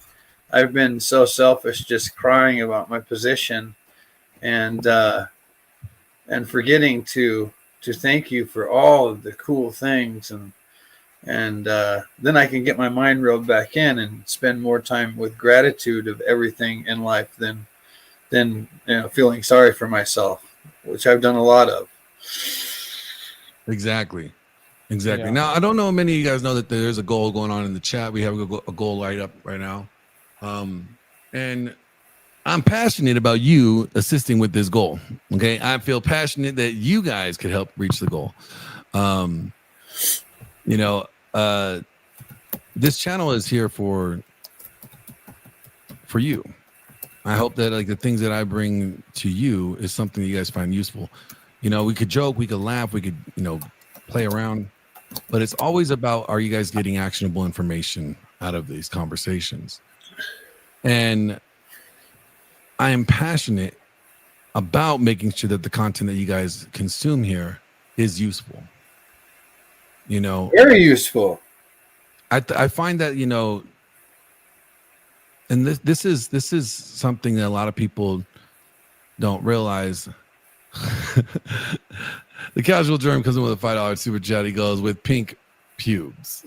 I've been so selfish just crying about my position and forgetting to thank you for all of the cool things. And then I can get my mind reeled back in and spend more time with gratitude of everything in life than you know, feeling sorry for myself, which I've done a lot of. Exactly. Yeah. Now, I don't know how many of you guys know that there's a goal going on in the chat. We have a goal light up right now. And I'm passionate about you assisting with this goal. Okay. I feel passionate that you guys could help reach the goal. You know, this channel is here for you. I hope that like the things that I bring to you is something that you guys find useful. You know, we could joke, we could laugh, we could, you know, play around, but it's always about, are you guys getting actionable information out of these conversations? And I am passionate about making sure that the content that you guys consume here is useful. You know, very useful. I find that, you know, and this is something that a lot of people don't realize. The casual germ comes in with a $5 super chat. He goes with pink pubes.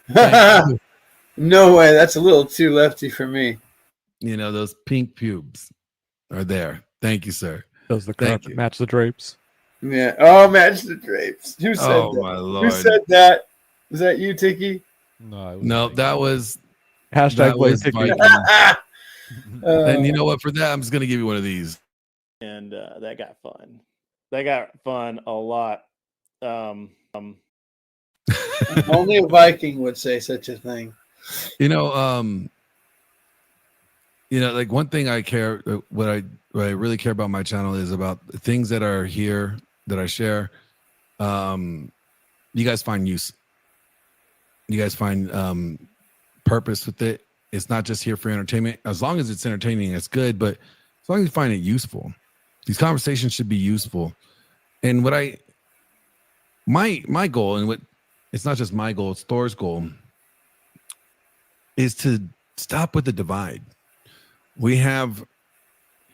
No way. That's a little too lefty for me. You know, those pink pubes are there. Thank you, sir. Does the Thank carpet you. match the drapes? Yeah. Oh, match the drapes. Who said Oh that? my Who lord! said that? Was that you, Tiki? No, that was Hashtag Blade was Tiki. Viking. Uh, And you know what? For that, I'm just gonna give you one of these. And that got fun. That got fun a lot. Only a Viking would say such a thing. Like one thing I care, what I really care about my channel is about the things that are here that I share. You guys find use. You guys find purpose with it. It's not just here for entertainment. As long as it's entertaining, it's good. But as long as you find it useful, these conversations should be useful. And what my goal, and what it's not just my goal, it's Thor's goal, is to stop with the divide. We have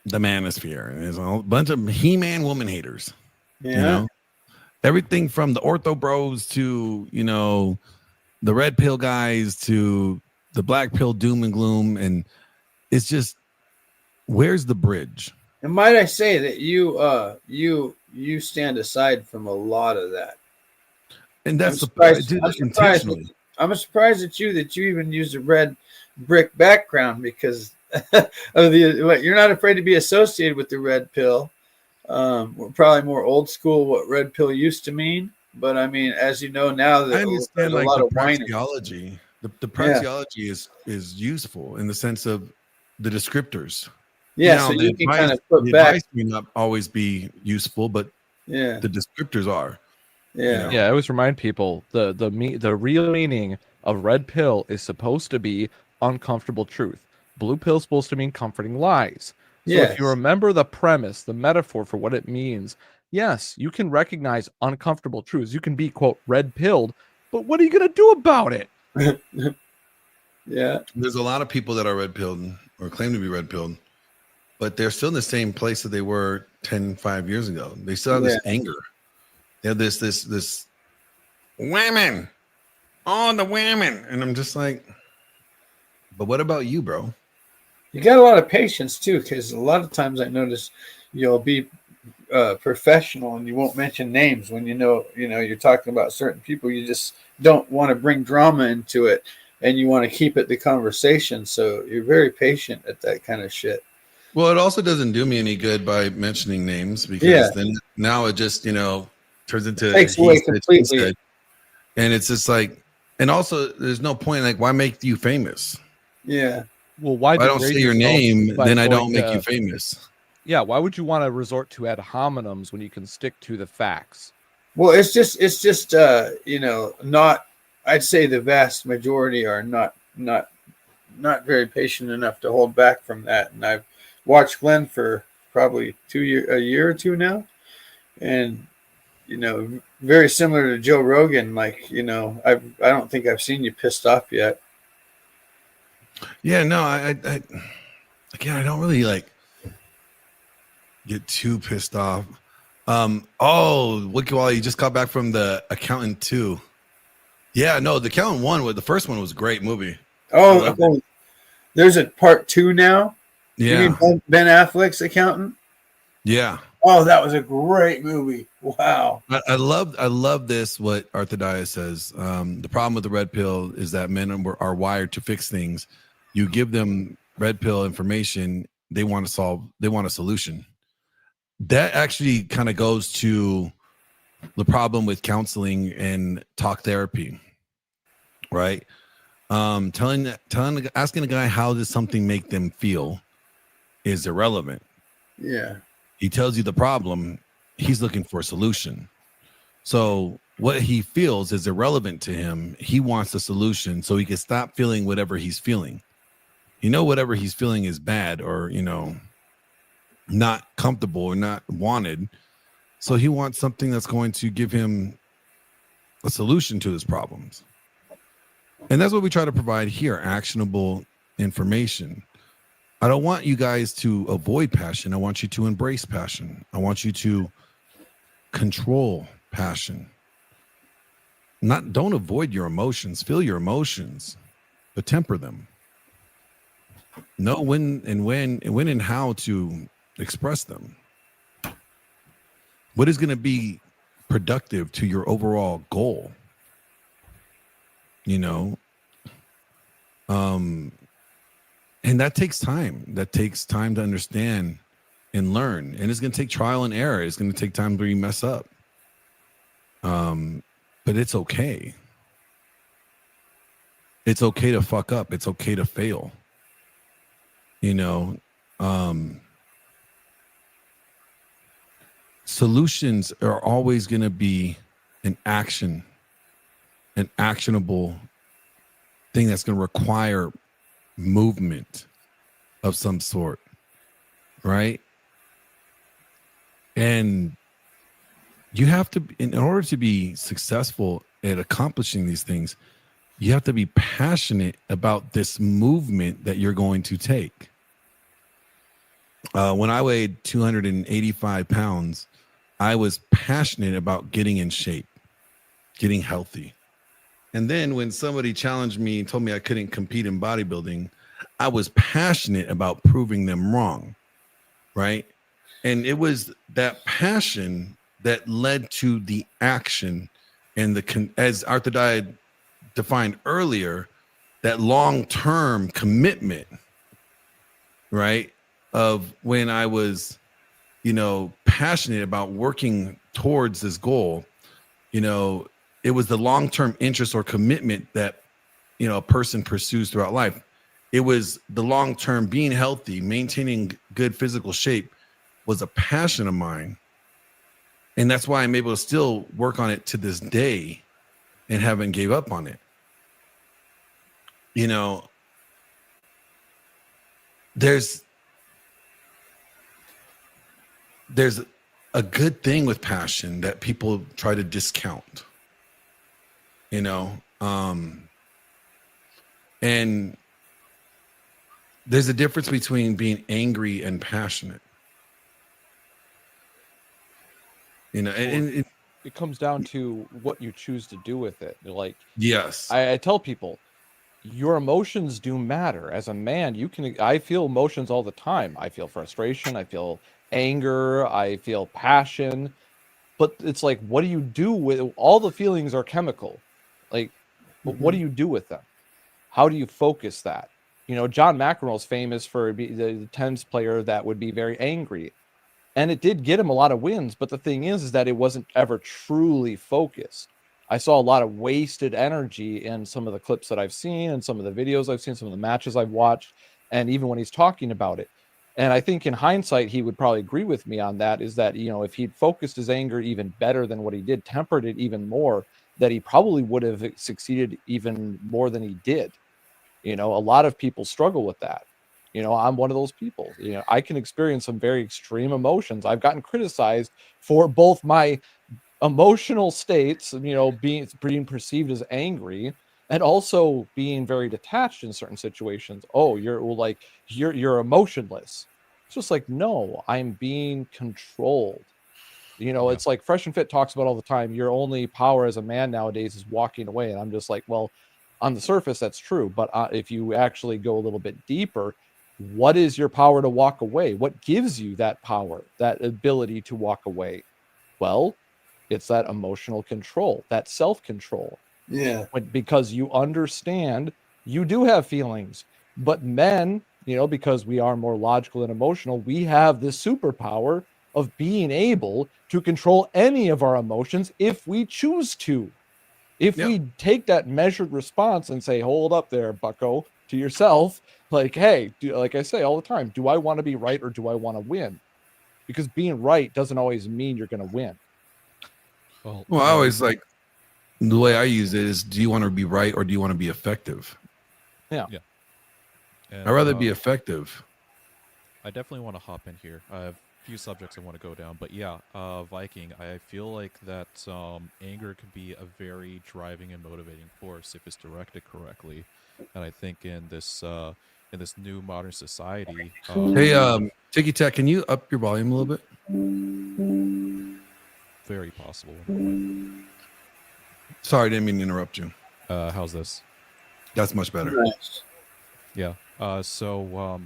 the manosphere, and there's a bunch of He-Man woman haters. Yeah. Everything from the ortho bros to the red pill guys to the black pill doom and gloom, and it's just, where's the bridge? And might I say that you stand aside from a lot of that. And that's intentionally. I'm surprised at you that you even used a red brick background, because of you're not afraid to be associated with the red pill. We're probably more old school what red pill used to mean, but I mean, as you know now, that I understand a like lot the of whining. praxeology. The praxeology is useful in the sense of the descriptors. Yeah, Now, so the you can advice- kind of put the back. advice may not always be useful, but Yeah, the descriptors are. yeah. Yeah, I always remind people the real meaning of red pill is supposed to be uncomfortable truth. Blue pill is supposed to mean comforting lies. So if you Yes. remember the premise, the metaphor for what it means, yes, you can recognize uncomfortable truths. You can be, quote, red pilled, but what are you going to do about it? Yeah. There's a lot of people that are red pilled or claim to be red pilled, but they're still in the same place that they were 5 years ago. They still have this anger. They have this women. Oh, the women. And I'm just like, but what about you, bro? You got a lot of patience too, because a lot of times I notice you'll be professional and you won't mention names when you know you're talking about certain people. You just don't want to bring drama into it, and you want to keep it the conversation. So you're very patient at that kind of shit. Well, it also doesn't do me any good by mentioning names, because then now it just turns into Takes away he said, she completely. said. And it's just like, and also there's no point, like, why make you famous? Yeah. Well, why If I don't degrade say your yourself name, by then I going don't make to- you famous. Yeah, why would you want to resort to ad hominems when you can stick to the facts? Well, it's just not. I'd say the vast majority are not very patient enough to hold back from that. And I've watched Glenn for probably a year or two now, and very similar to Joe Rogan. Like I don't think I've seen you pissed off yet. Yeah, no, I again, I don't really like get too pissed off. Wiki, you just got back from the Accountant 2. Yeah, no, the Accountant 1, the first one was a great movie. Oh, there's a part 2 now. Yeah. You mean Ben Affleck's Accountant? Yeah. Oh, that was a great movie. Wow. I love this, what Arthur Dias says. The problem with the red pill is that men are wired to fix things. You give them red pill information, they want a solution. That actually kind of goes to the problem with counseling and talk therapy, right? Asking a guy how does something make them feel is irrelevant. Yeah. He tells you the problem, he's looking for a solution. So what he feels is irrelevant to him. He wants a solution so he can stop feeling whatever he's feeling. Whatever he's feeling is bad or, not comfortable or not wanted. So he wants something that's going to give him a solution to his problems. And that's what we try to provide here, actionable information. I don't want you guys to avoid passion. I want you to embrace passion. I want you to control passion. Don't avoid your emotions. Feel your emotions, but temper them. Know when and how to express them. What is going to be productive to your overall goal? You know, and that takes time. That takes time to understand and learn. And it's going to take trial and error. It's going to take time where you mess up. But it's okay. It's okay to fuck up. It's okay to fail. You know, solutions are always going to be an actionable thing that's going to require movement of some sort, right? And you have to, in order to be successful at accomplishing these things, you have to be passionate about this movement that you're going to take. When I weighed 285 pounds, I was passionate about getting in shape, getting healthy. And then when somebody challenged me and told me I couldn't compete in bodybuilding, I was passionate about proving them wrong, right? And it was that passion that led to the action and as Arthur Diet defined earlier, that long-term commitment, right? Of when I was, you know, passionate about working towards this goal, you know, it was the long-term interest or commitment that, you know, a person pursues throughout life. It was the long-term being healthy, maintaining good physical shape was a passion of mine. And that's why I'm able to still work on it to this day and haven't gave up on it. You know, there's a good thing with passion that people try to discount, you know, and there's a difference between being angry and passionate. You know, and it comes down to what you choose to do with it. Like, yes, I tell people, your emotions do matter. As a man, I feel emotions all the time. I feel frustration. I feel anger. I feel passion. But it's like, what do you do with all the feelings are chemical? Like, what do you do with them? How do you focus that? You know, John McEnroe is famous for the tennis player that would be very angry. And it did get him a lot of wins. But the thing is that it wasn't ever truly focused. I saw a lot of wasted energy in some of the clips that I've seen and some of the videos I've seen, some of the matches I've watched, and even when he's talking about it. And I think in hindsight, he would probably agree with me on that, is that, you know, if he'd focused his anger even better than what he did, tempered it even more, that he probably would have succeeded even more than he did. You know, a lot of people struggle with that. You know, I'm one of those people. You know, I can experience some very extreme emotions. I've gotten criticized for both my emotional states, you know, being perceived as angry, and also being very detached in certain situations. Oh, you're emotionless. It's just like, no, I'm being controlled. You know, it's like Fresh and Fit talks about all the time. Your only power as a man nowadays is walking away. And I'm just like, well, on the surface, that's true. But if you actually go a little bit deeper, what is your power to walk away? What gives you that power, that ability to walk away? Well, it's that emotional control, that self-control. Yeah. Because you understand you do have feelings, but men, you know, because we are more logical and emotional, we have this superpower of being able to control any of our emotions if we choose to. If we take that measured response and say, hold up there, bucko, to yourself, like, hey, like I say all the time, do I want to be right or do I want to win? Because being right doesn't always mean you're going to win. Well, I always like, the way I use it is, do you want to be right or do you want to be effective? Yeah. I'd rather be effective. I definitely want to hop in here. I have a few subjects I want to go down, but yeah, Viking, I feel like that anger can be a very driving and motivating force if it's directed correctly. And I think in this new modern society, hey, Tiki Tech, can you up your volume a little bit? Very possible. Sorry, I didn't mean to interrupt you. How's this? That's much better. Nice. Yeah. So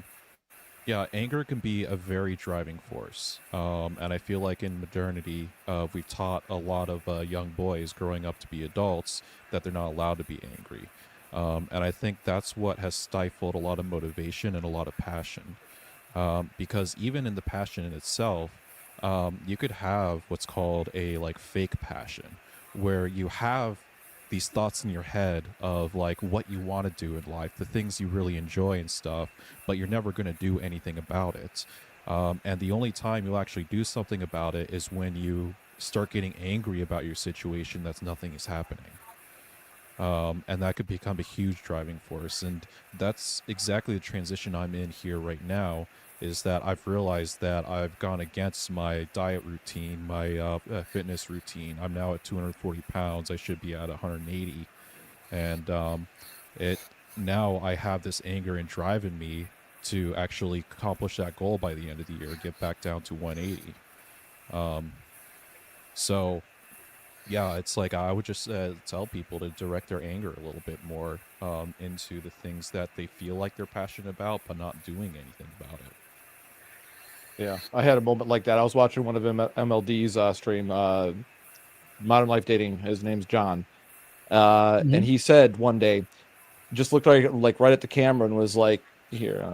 Yeah, anger can be a very driving force. And I feel like in modernity, we've taught a lot of young boys growing up to be adults that they're not allowed to be angry. And I think that's what has stifled a lot of motivation and a lot of passion. Because even in the passion in itself, you could have what's called a like fake passion, where you have these thoughts in your head of like what you want to do in life, the things you really enjoy and stuff, but you're never going to do anything about it. And the only time you'll actually do something about it is when you start getting angry about your situation that's nothing is happening. And that could become a huge driving force. And that's exactly the transition I'm in here right now, is that I've realized that I've gone against my diet routine, my fitness routine. I'm now at 240 pounds. I should be at 180. And now I have this anger and drive in me to actually accomplish that goal by the end of the year, get back down to 180. So yeah, it's like I would just tell people to direct their anger a little bit more into the things that they feel like they're passionate about, but not doing anything about it. Yeah, I had a moment like that. I was watching one of MLD's stream, Modern Life Dating. His name's John. And he said one day, just looked like right at the camera and was like, here.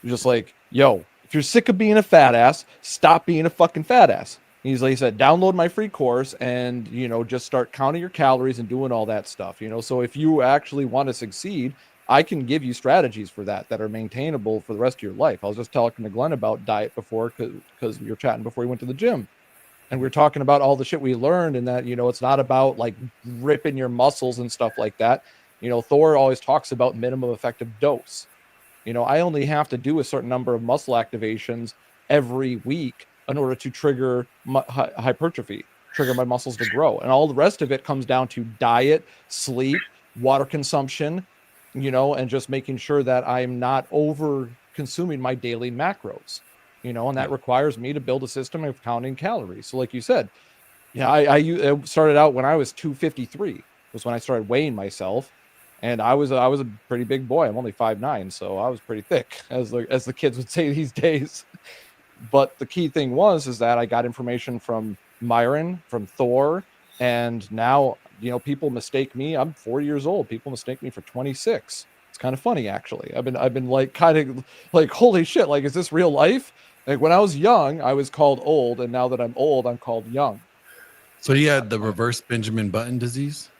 Just like, yo, if you're sick of being a fat ass, stop being a fucking fat ass. He said, download my free course and, just start counting your calories and doing all that stuff. So if you actually want to succeed, I can give you strategies for that are maintainable for the rest of your life. I was just talking to Glenn about diet before, because we were chatting before we went to the gym, and we were talking about all the shit we learned, and that, it's not about like ripping your muscles and stuff like that. Thor always talks about minimum effective dose. I only have to do a certain number of muscle activations every week in order to trigger hypertrophy, trigger my muscles to grow. And all the rest of it comes down to diet, sleep, water consumption, and just making sure that I'm not over consuming my daily macros, and that requires me to build a system of counting calories. So like you said, yeah, I started out when I was 253 was when I started weighing myself. And I was a pretty big boy. I'm only 5'9", so I was pretty thick, as the kids would say these days. But the key thing is that I got information from Myron, from Thor, and now, people mistake me. I'm 40 years old. People mistake me for 26. It's kind of funny, actually. I've been like kind of like, holy shit, like, is this real life? Like when I was young, I was called old, and now that I'm old, I'm called young. So you had the reverse Benjamin Button disease?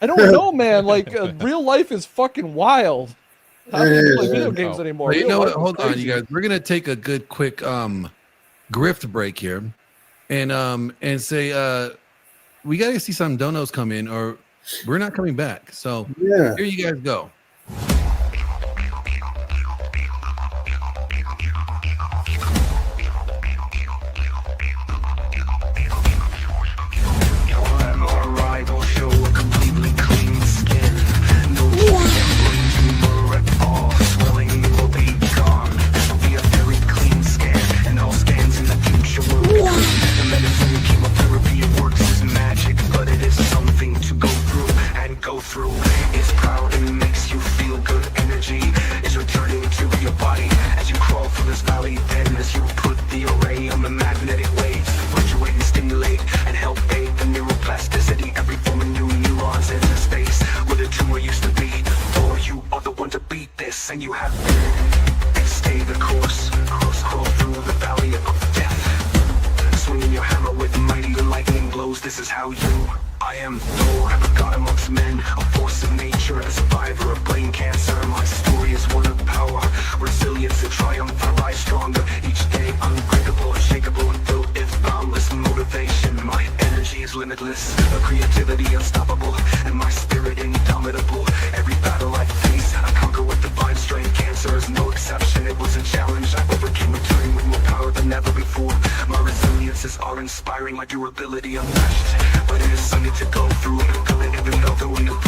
I don't know, man. Like real life is fucking wild. I don't play video games anymore. Well, you know what? Hold on, you guys. We're gonna take a good quick grift break here, and say we gotta see some donos come in, or we're not coming back. So here you guys go. And you have to stay the course, crawl through the valley of death, swinging your hammer with mighty lightning blows. This is how I am Thor, God amongst men, a force of nature, a survivor of brain cancer. My story is one of power, resilience and triumph. I rise stronger each day, unbreakable, unshakable, and filled with boundless motivation. My energy is limitless, creativity unstoppable, and my spirit indomitable. Every battle I face, I conquer with divine strength. Cancer is no exception, it was a challenge. I overcame it, turning with more power than ever before. My resilience is awe-inspiring, my durability unmatched, but it is something to go through. Even though the wind of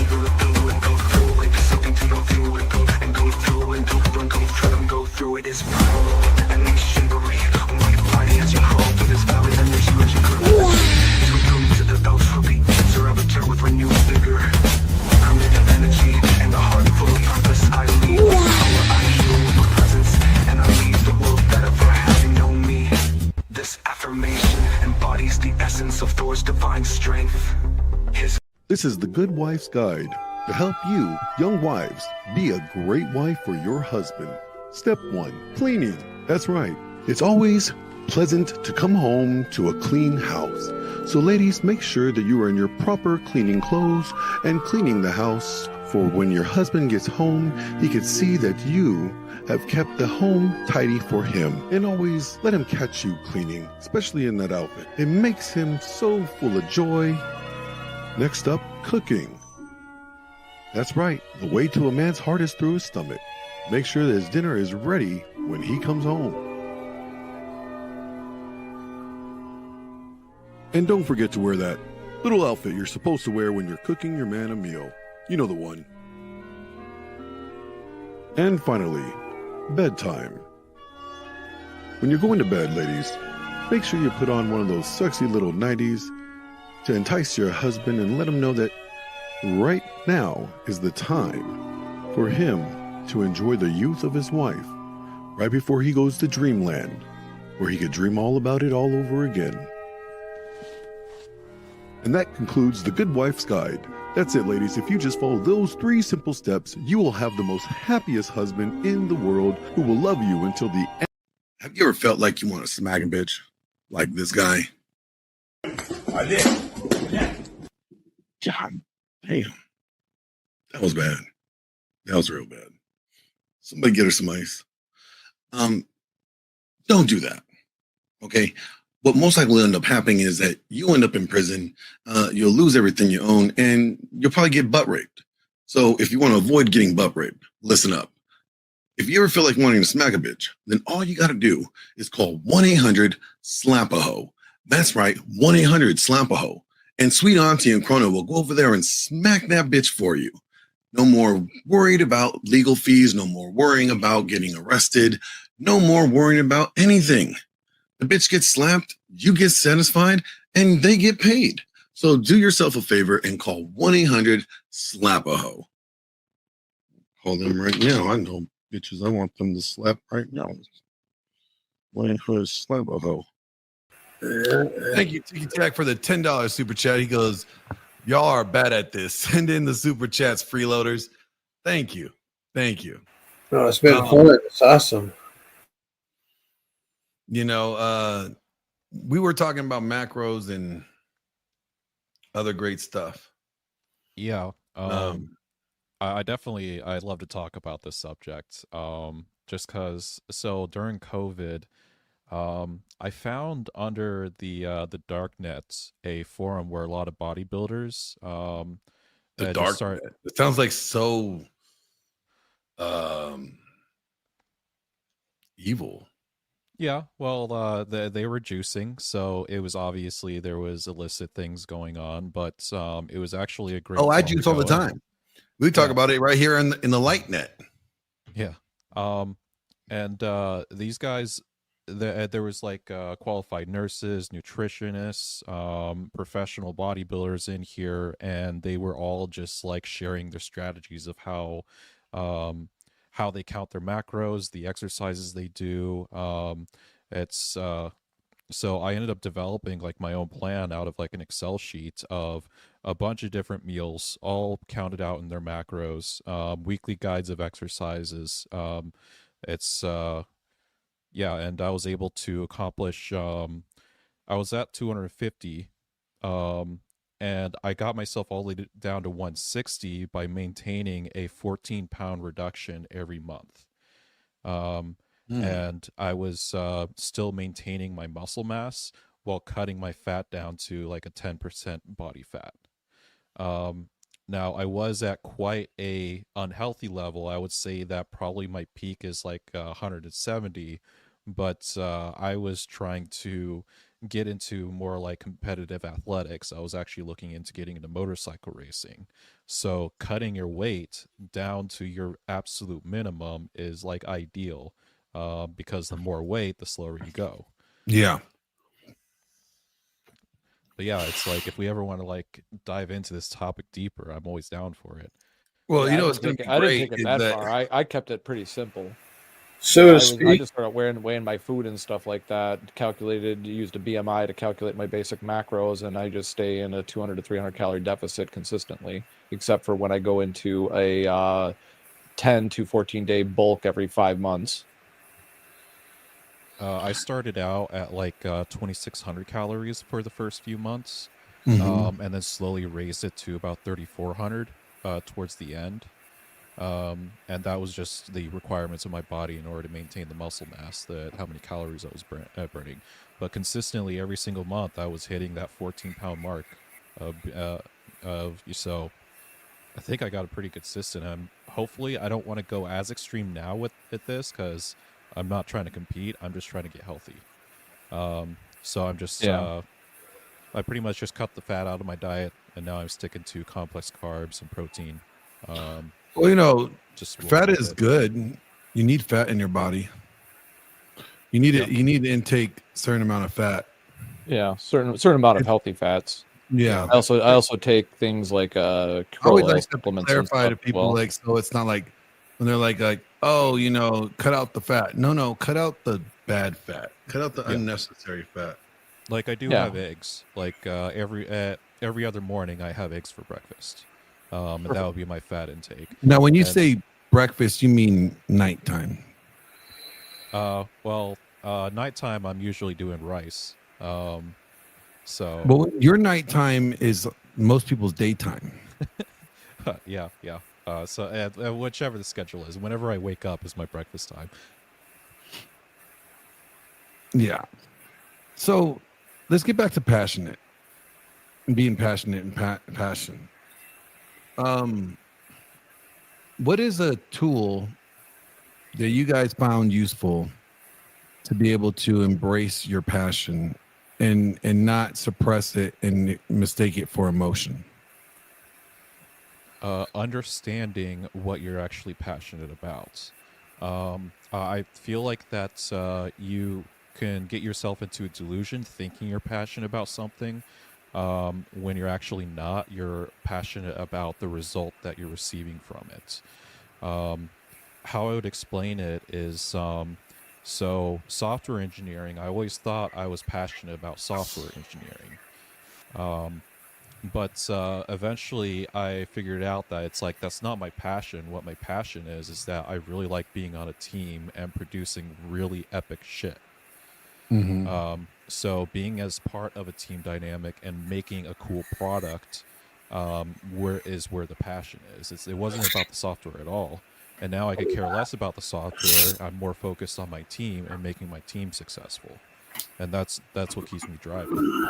This is the Good Wife's Guide to help you, young wives, be a great wife for your husband. Step 1, cleaning. That's right. It's always pleasant to come home to a clean house. So ladies, make sure that you are in your proper cleaning clothes and cleaning the house, for when your husband gets home, he can see that you have kept the home tidy for him. And always let him catch you cleaning, especially in that outfit. It makes him so full of joy. Next up, cooking. That's right, the way to a man's heart is through his stomach. Make sure that his dinner is ready when he comes home. And don't forget to wear that little outfit you're supposed to wear when you're cooking your man a meal. You know the one. And finally, bedtime. When you're going to bed, ladies, make sure you put on one of those sexy little nighties to entice your husband and let him know that right now is the time for him to enjoy the youth of his wife right before he goes to dreamland, where he could dream all about it all over again. And that concludes the Good Wife's Guide. That's it, ladies. If you just follow those 3 simple steps, you will have the most happiest husband in the world who will love you until the end. Have you ever felt like you want to smack a bitch like this guy? I did. Yeah. God damn. That was bad. That was real bad. Somebody get her some ice. Don't do that. Okay? What most likely will end up happening is that you end up in prison, you'll lose everything you own, and you'll probably get butt raped. So if you want to avoid getting butt raped, listen up. If you ever feel like wanting to smack a bitch, then all you got to do is call 1-800-SLAP-A-HOE. That's right, 1-800-SLAP-A-HOE. And sweet auntie and Chrono will go over there and smack that bitch for you. No more worried about legal fees, no more worrying about getting arrested, no more worrying about anything. The bitch gets slapped, you get satisfied, and they get paid. So do yourself a favor and call 1-800-SLAP-A-HOE. Call them right now. I know bitches I want them to slap right now. 1-800-SLAP-A-HOE. Thank you, Tiki Tack, for the $10 super chat. He goes, y'all are bad at this. Send in the super chats, freeloaders. Thank you. Thank you. Oh, it's been fun. It's awesome. You know, we were talking about macros and other great stuff. Yeah. I'd love to talk about this subject. Just because, so during COVID, I found under the dark net a forum where a lot of bodybuilders the dark net. It sounds like so evil. Yeah, well, they were juicing, so it was obviously there was illicit things going on, but it was actually a great. Oh, I juice all the time. We talk about it right here in the light net. Yeah, and these guys, there was like qualified nurses, nutritionists, professional bodybuilders in here, and they were all just like sharing their strategies of how they count their macros, the exercises they do. So I ended up developing like my own plan out of like an Excel sheet of a bunch of different meals, all counted out in their macros, weekly guides of exercises. And I was able to accomplish, I was at 250, and I got myself all the way down to 160 by maintaining a 14-pound reduction every month. And I was still maintaining my muscle mass while cutting my fat down to like a 10% body fat. Now, I was at quite a unhealthy level. I would say that probably my peak is like 170, but I was trying to get into more like competitive athletics. I was actually looking into getting into motorcycle racing. So cutting your weight down to your absolute minimum is like ideal, because the more weight, the slower you go. Yeah. But yeah, it's like if we ever want to like dive into this topic deeper, I'm always down for it. Well, Yeah, you know, it's going to be great. I didn't take it that far. I kept it pretty simple. So to I speak. just started weighing my food and stuff like that. Used a BMI to calculate my basic macros, and I just stay in a 200 to 300 calorie deficit consistently, except for when I go into a 10 to 14 day bulk every 5 months. I started out at like 2,600 calories for the first few months, Mhm. and then slowly raised it to about 3,400 towards the end. And that was just the requirements of my body in order to maintain the muscle mass, how many calories I was burning. But consistently every single month, I was hitting that 14-pound mark. So I think I got a pretty consistent. Hopefully, I don't want to go as extreme now with this because I'm not trying to compete. I'm just trying to get healthy. So I'm just I pretty much just cut the fat out of my diet, and now I'm sticking to complex carbs and protein. Well, you know, Just fat working with is it. good. You need fat in your body. You need Yep. it. You need to intake certain amount of fat. Yeah, certain amount of healthy fats. Yeah. I also take things like I krill always oil like to supplements and clarify stuff to as people, well. like, so it's not like when they're like, oh, you know, cut out the fat. No, cut out the bad fat. Cut out the Yeah. unnecessary fat. Like I do Yeah. have eggs. Like every other morning, I have eggs for breakfast, and that would be my fat intake. Now, when you And, say breakfast, you mean nighttime. nighttime, I'm usually doing rice. So Well, your nighttime is most people's daytime. yeah. Whichever the schedule is, whenever I wake up is my breakfast time. Yeah. So let's get back to passionate and being passionate and passion. What is a tool that you guys found useful to be able to embrace your passion and not suppress it and mistake it for emotion? Understanding what you're actually passionate about. I feel like that you can get yourself into a delusion thinking you're passionate about something when you're actually not. You're passionate about the result that you're receiving from it. How I would explain it is so software engineering, I always thought I was passionate about software engineering. But eventually I figured out that it's like that's not my passion. What my passion is that I really like being on a team and producing really epic shit. Mhm. So being as part of a team dynamic and making a cool product where the passion is. It wasn't about the software at all. And now I could care less about the software. I'm more focused on my team and making my team successful. And that's what keeps me driving.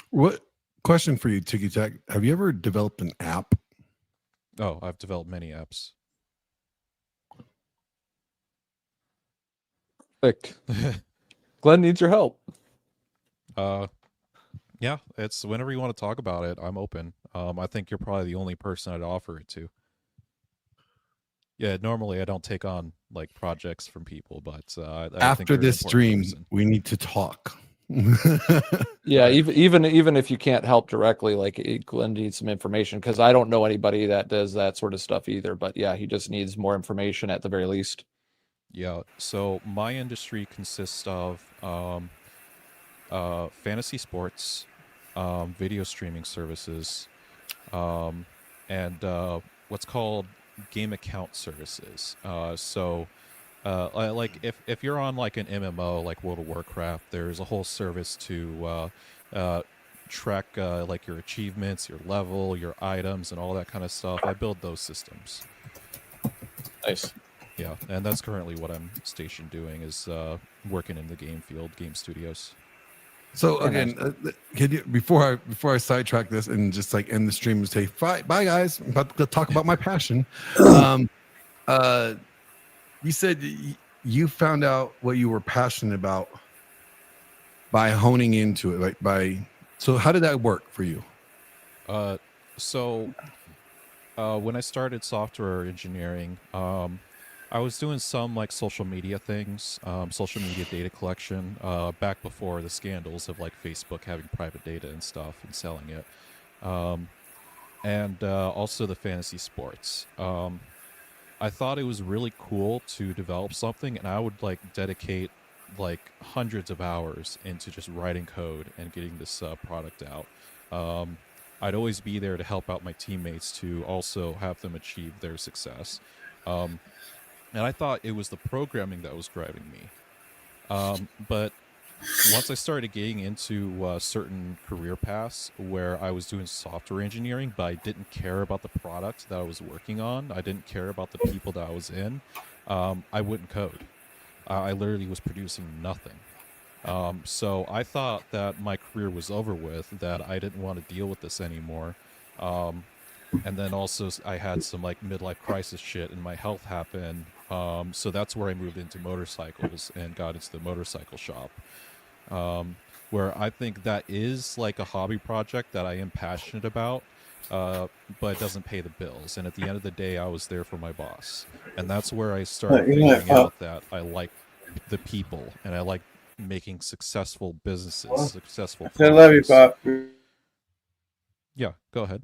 What question for you, Tiki Tac? Have you ever developed an app? Oh, I've developed many apps. Like, Glenn needs your help. Yeah, it's whenever you want to talk about it, I'm open. I think you're probably the only person I'd offer it to. Yeah, normally I don't take on like projects from people, but I think After you're an this important stream, person. we need to talk. Yeah, even if you can't help directly, like Glenn needs some information because I don't know anybody that does that sort of stuff either. But yeah, he just needs more information at the very least. Yeah, so my industry consists of fantasy sports, video streaming services, and what's called game account services. Like if you're on like an MMO like World of Warcraft, there's a whole service to track like your achievements, your level, your items, and all that kind of stuff. I build those systems. Nice. Yeah, and that's currently what I'm stationed doing is working in the game field, game studios. So again, can you, before I sidetrack this and just like end the stream and say bye guys, I'm about to talk about my passion. You said you found out what you were passionate about by honing into it, like so how did that work for you? So when I started software engineering, I was doing some like social media things, social media data collection, back before the scandals of like Facebook having private data and stuff and selling it, and also the fantasy sports. I thought it was really cool to develop something, and I would like dedicate like hundreds of hours into just writing code and getting this product out. I'd always be there to help out my teammates to also have them achieve their success. And I thought it was the programming that was driving me. But once I started getting into certain career paths where I was doing software engineering, but I didn't care about the product that I was working on, I didn't care about the people that I was in, I wouldn't code. I literally was producing nothing. So I thought that my career was over with, that I didn't want to deal with this anymore. And then also I had some like midlife crisis shit and my health happened. So that's where I moved into motorcycles and got into the motorcycle shop. Where I think that is like a hobby project that I am passionate about, but it doesn't pay the bills. And at the end of the day, I was there for my boss. And that's where I started figuring out that I like the people and I like making successful businesses, successful I love you, Pop. Yeah, go ahead.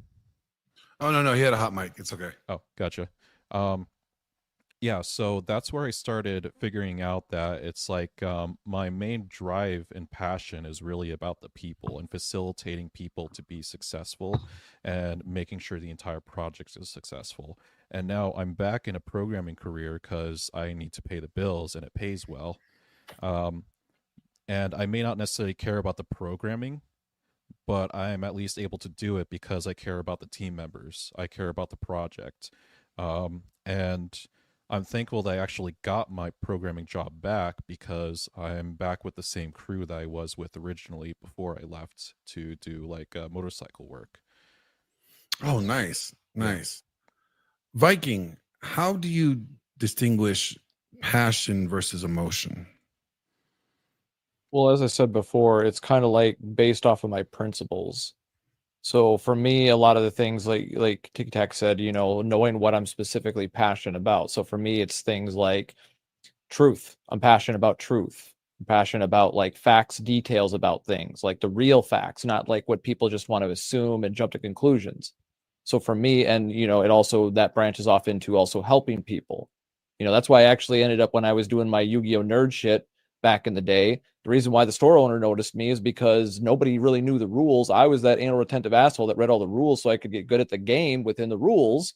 Oh, no, he had a hot mic. It's okay. Oh, gotcha. Yeah, so that's where I started figuring out that it's like my main drive and passion is really about the people and facilitating people to be successful and making sure the entire project is successful. And now I'm back in a programming career because I need to pay the bills and it pays well. And I may not necessarily care about the programming, but I am at least able to do it because I care about the team members. I care about the project. And I'm thankful that I actually got my programming job back because I'm back with the same crew that I was with originally before I left to do like motorcycle work. Oh, nice. Viking, how do you distinguish passion versus emotion? Well, as I said before, it's kind of like based off of my principles. So for me, a lot of the things like Tic Tac said, knowing what I'm specifically passionate about. So for me, it's things like truth. I'm passionate about truth. I'm passionate about like facts, details about things, like the real facts, not like what people just want to assume and jump to conclusions. So for me, and it also that branches off into also helping people. That's why I actually ended up when I was doing my Yu-Gi-Oh nerd shit back in the day. The reason why the store owner noticed me is because nobody really knew the rules. I was that anal retentive asshole that read all the rules so I could get good at the game within the rules.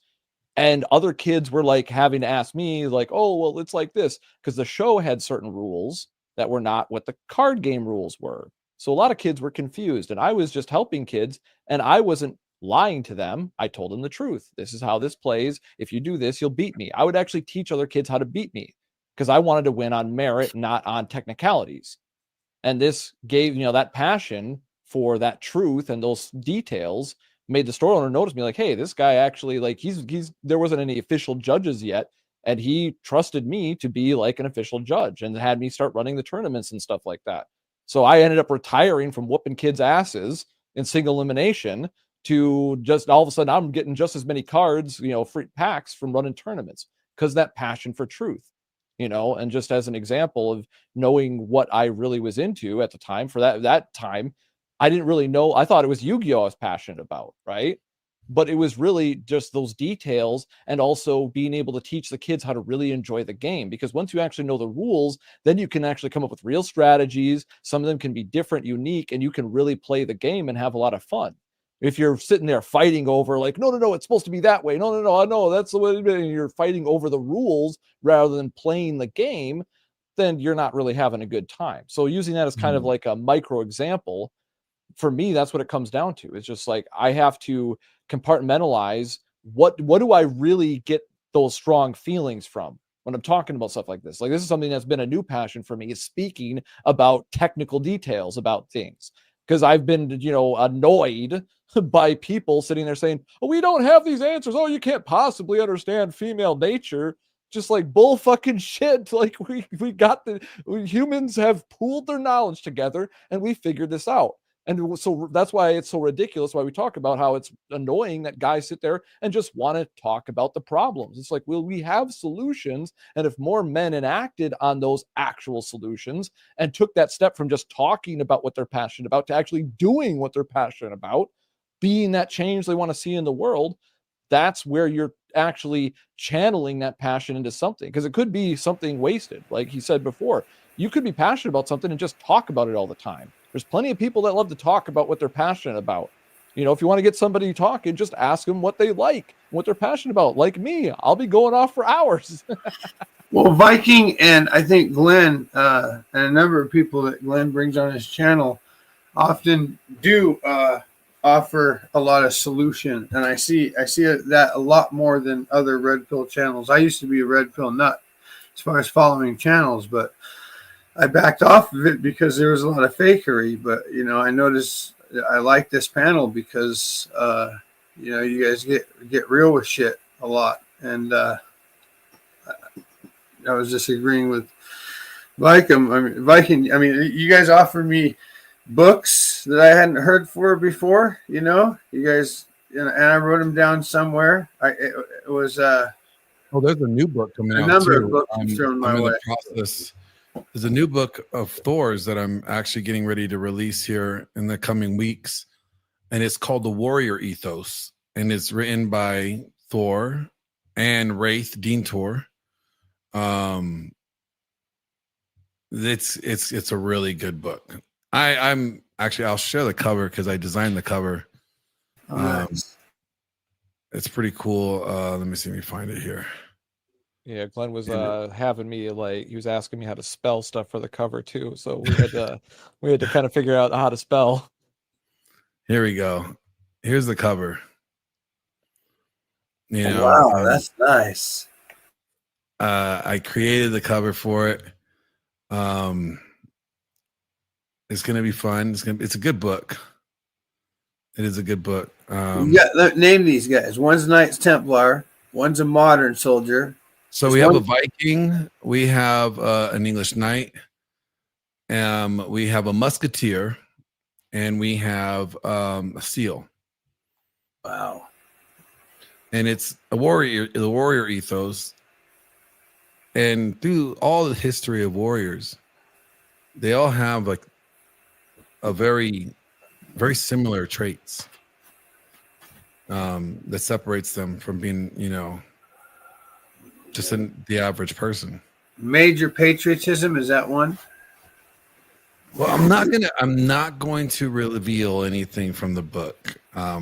And other kids were like having to ask me like, oh, well, it's like this, because the show had certain rules that were not what the card game rules were. So a lot of kids were confused and I was just helping kids and I wasn't lying to them. I told them the truth. This is how this plays. If you do this, you'll beat me. I would actually teach other kids how to beat me because I wanted to win on merit, not on technicalities. And this gave, that passion for that truth and those details made the store owner notice me like, hey, this guy actually like he's there wasn't any official judges yet. And he trusted me to be like an official judge and had me start running the tournaments and stuff like that. So I ended up retiring from whooping kids' asses in single elimination to just all of a sudden I'm getting just as many cards, free packs from running tournaments because that passion for truth. And just as an example of knowing what I really was into at the time, for that time, I didn't really know. I thought it was Yu-Gi-Oh! I was passionate about, right? But it was really just those details and also being able to teach the kids how to really enjoy the game. Because once you actually know the rules, then you can actually come up with real strategies. Some of them can be different, unique, and you can really play the game and have a lot of fun. If you're sitting there fighting over like, no, it's supposed to be that way. No, that's the way it is. And you're fighting over the rules rather than playing the game, then you're not really having a good time. So using that as kind of like a micro example, for me, that's what it comes down to. It's just like, I have to compartmentalize what do I really get those strong feelings from when I'm talking about stuff like this. Like this is something that's been a new passion for me, is speaking about technical details about things. Because I've been, annoyed by people sitting there saying, oh, we don't have these answers. Oh, you can't possibly understand female nature. Just like bull fucking shit. Like we got humans have pooled their knowledge together and we figured this out. And so that's why it's so ridiculous why we talk about how it's annoying that guys sit there and just want to talk about the problems. It's like, well, we have solutions. And if more men enacted on those actual solutions and took that step from just talking about what they're passionate about to actually doing what they're passionate about, being that change they want to see in the world, that's where you're actually channeling that passion into something, because it could be something wasted. Like he said before, you could be passionate about something and just talk about it all the time. There's plenty of people that love to talk about what they're passionate about. You know, if you want to get somebody talking, just ask them what they like, what they're passionate about. Like me, I'll be going off for hours. Well, Viking and I think Glenn and a number of people that Glenn brings on his channel often do offer a lot of solution, and I see that a lot more than other red pill channels. I used to be a red pill nut as far as following channels, but I backed off of it because there was a lot of fakery. But you know, I noticed I like this panel because you know, you guys get real with shit a lot, and I was just agreeing with Viking. I mean, you guys offer me books that I hadn't heard for before. You know, you guys, and I wrote them down somewhere. It was oh, there's a new book coming out. A number too. of books thrown my way. There's a new book of Thor's that I'm actually getting ready to release here in the coming weeks, and it's called The Warrior Ethos, and it's written by Thor and Wraith Dean Tor. It's a really good book. I'm actually, I'll share the cover because I designed the cover. Nice. It's pretty cool. Let me see if we find it here. Yeah, Glenn was having me, like, he was asking me how to spell stuff for the cover too, so we had to kind of figure out how to spell. Here we go. Here's the cover. You know, wow, that's nice. I created the cover for it. It's gonna be fun. It's a good book. It is a good book. Name these guys. One's Knights Templar. One's a modern soldier. So we have a Viking. We have an English knight. We have a musketeer, and we have a seal. Wow. And it's the warrior ethos. And through all the history of warriors, they all have like a very, very similar traits that separates them from being, you know, just the average person. Major patriotism, is that one? Well, I'm not going to reveal anything from the book. I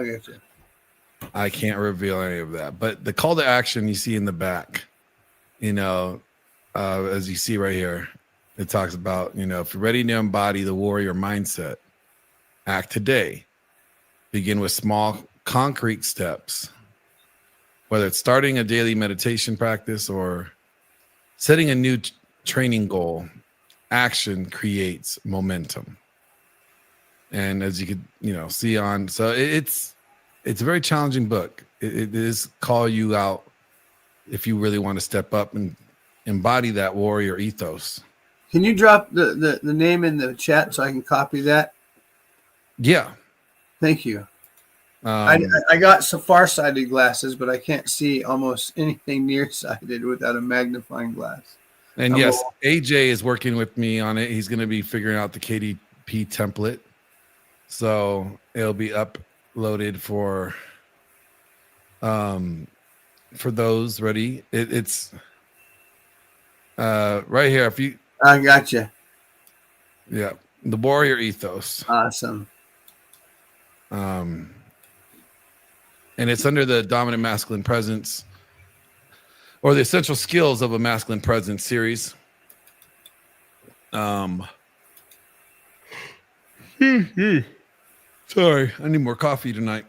get you. I can't reveal any of that. But the call to action you see in the back, you know, as you see right here, it talks about, you know, if you're ready to embody the warrior mindset, act today. Begin with small, concrete steps. Whether it's starting a daily meditation practice or setting a new training goal, action creates momentum. And as you could, you know, see on, so it's a very challenging book. It is call you out if you really want to step up and embody that warrior ethos. Can you drop the name in the chat so I can copy that? Yeah. Thank you. I got some far-sighted glasses, but I can't see almost anything nearsighted without a magnifying glass. And yes, AJ is working with me on it. He's going to be figuring out the KDP template. So it'll be uploaded for those ready. It's right here. If you, I got you. Yeah, the warrior ethos. Awesome. And it's under the dominant masculine presence or the essential skills of a masculine presence series. Sorry, I need more coffee tonight.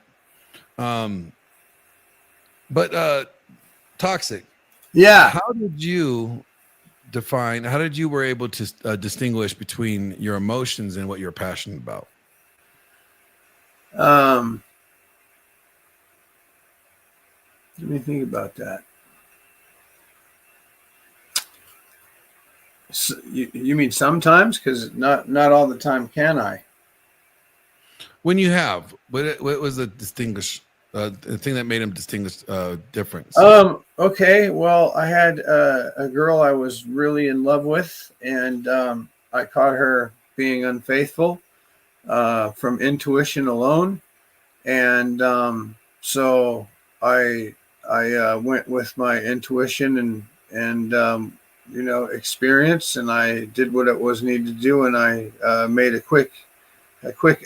But Toxic. Yeah. How did you were able to distinguish between your emotions and what you're passionate about? Let me think about that. So you mean sometimes? Because not all the time can I. When you have, what was the the thing that made him distinguish difference? Okay. Well, I had a girl I was really in love with, and I caught her being unfaithful from intuition alone, and so I I went with my intuition and experience, and I did what it was needed to do, and I made a quick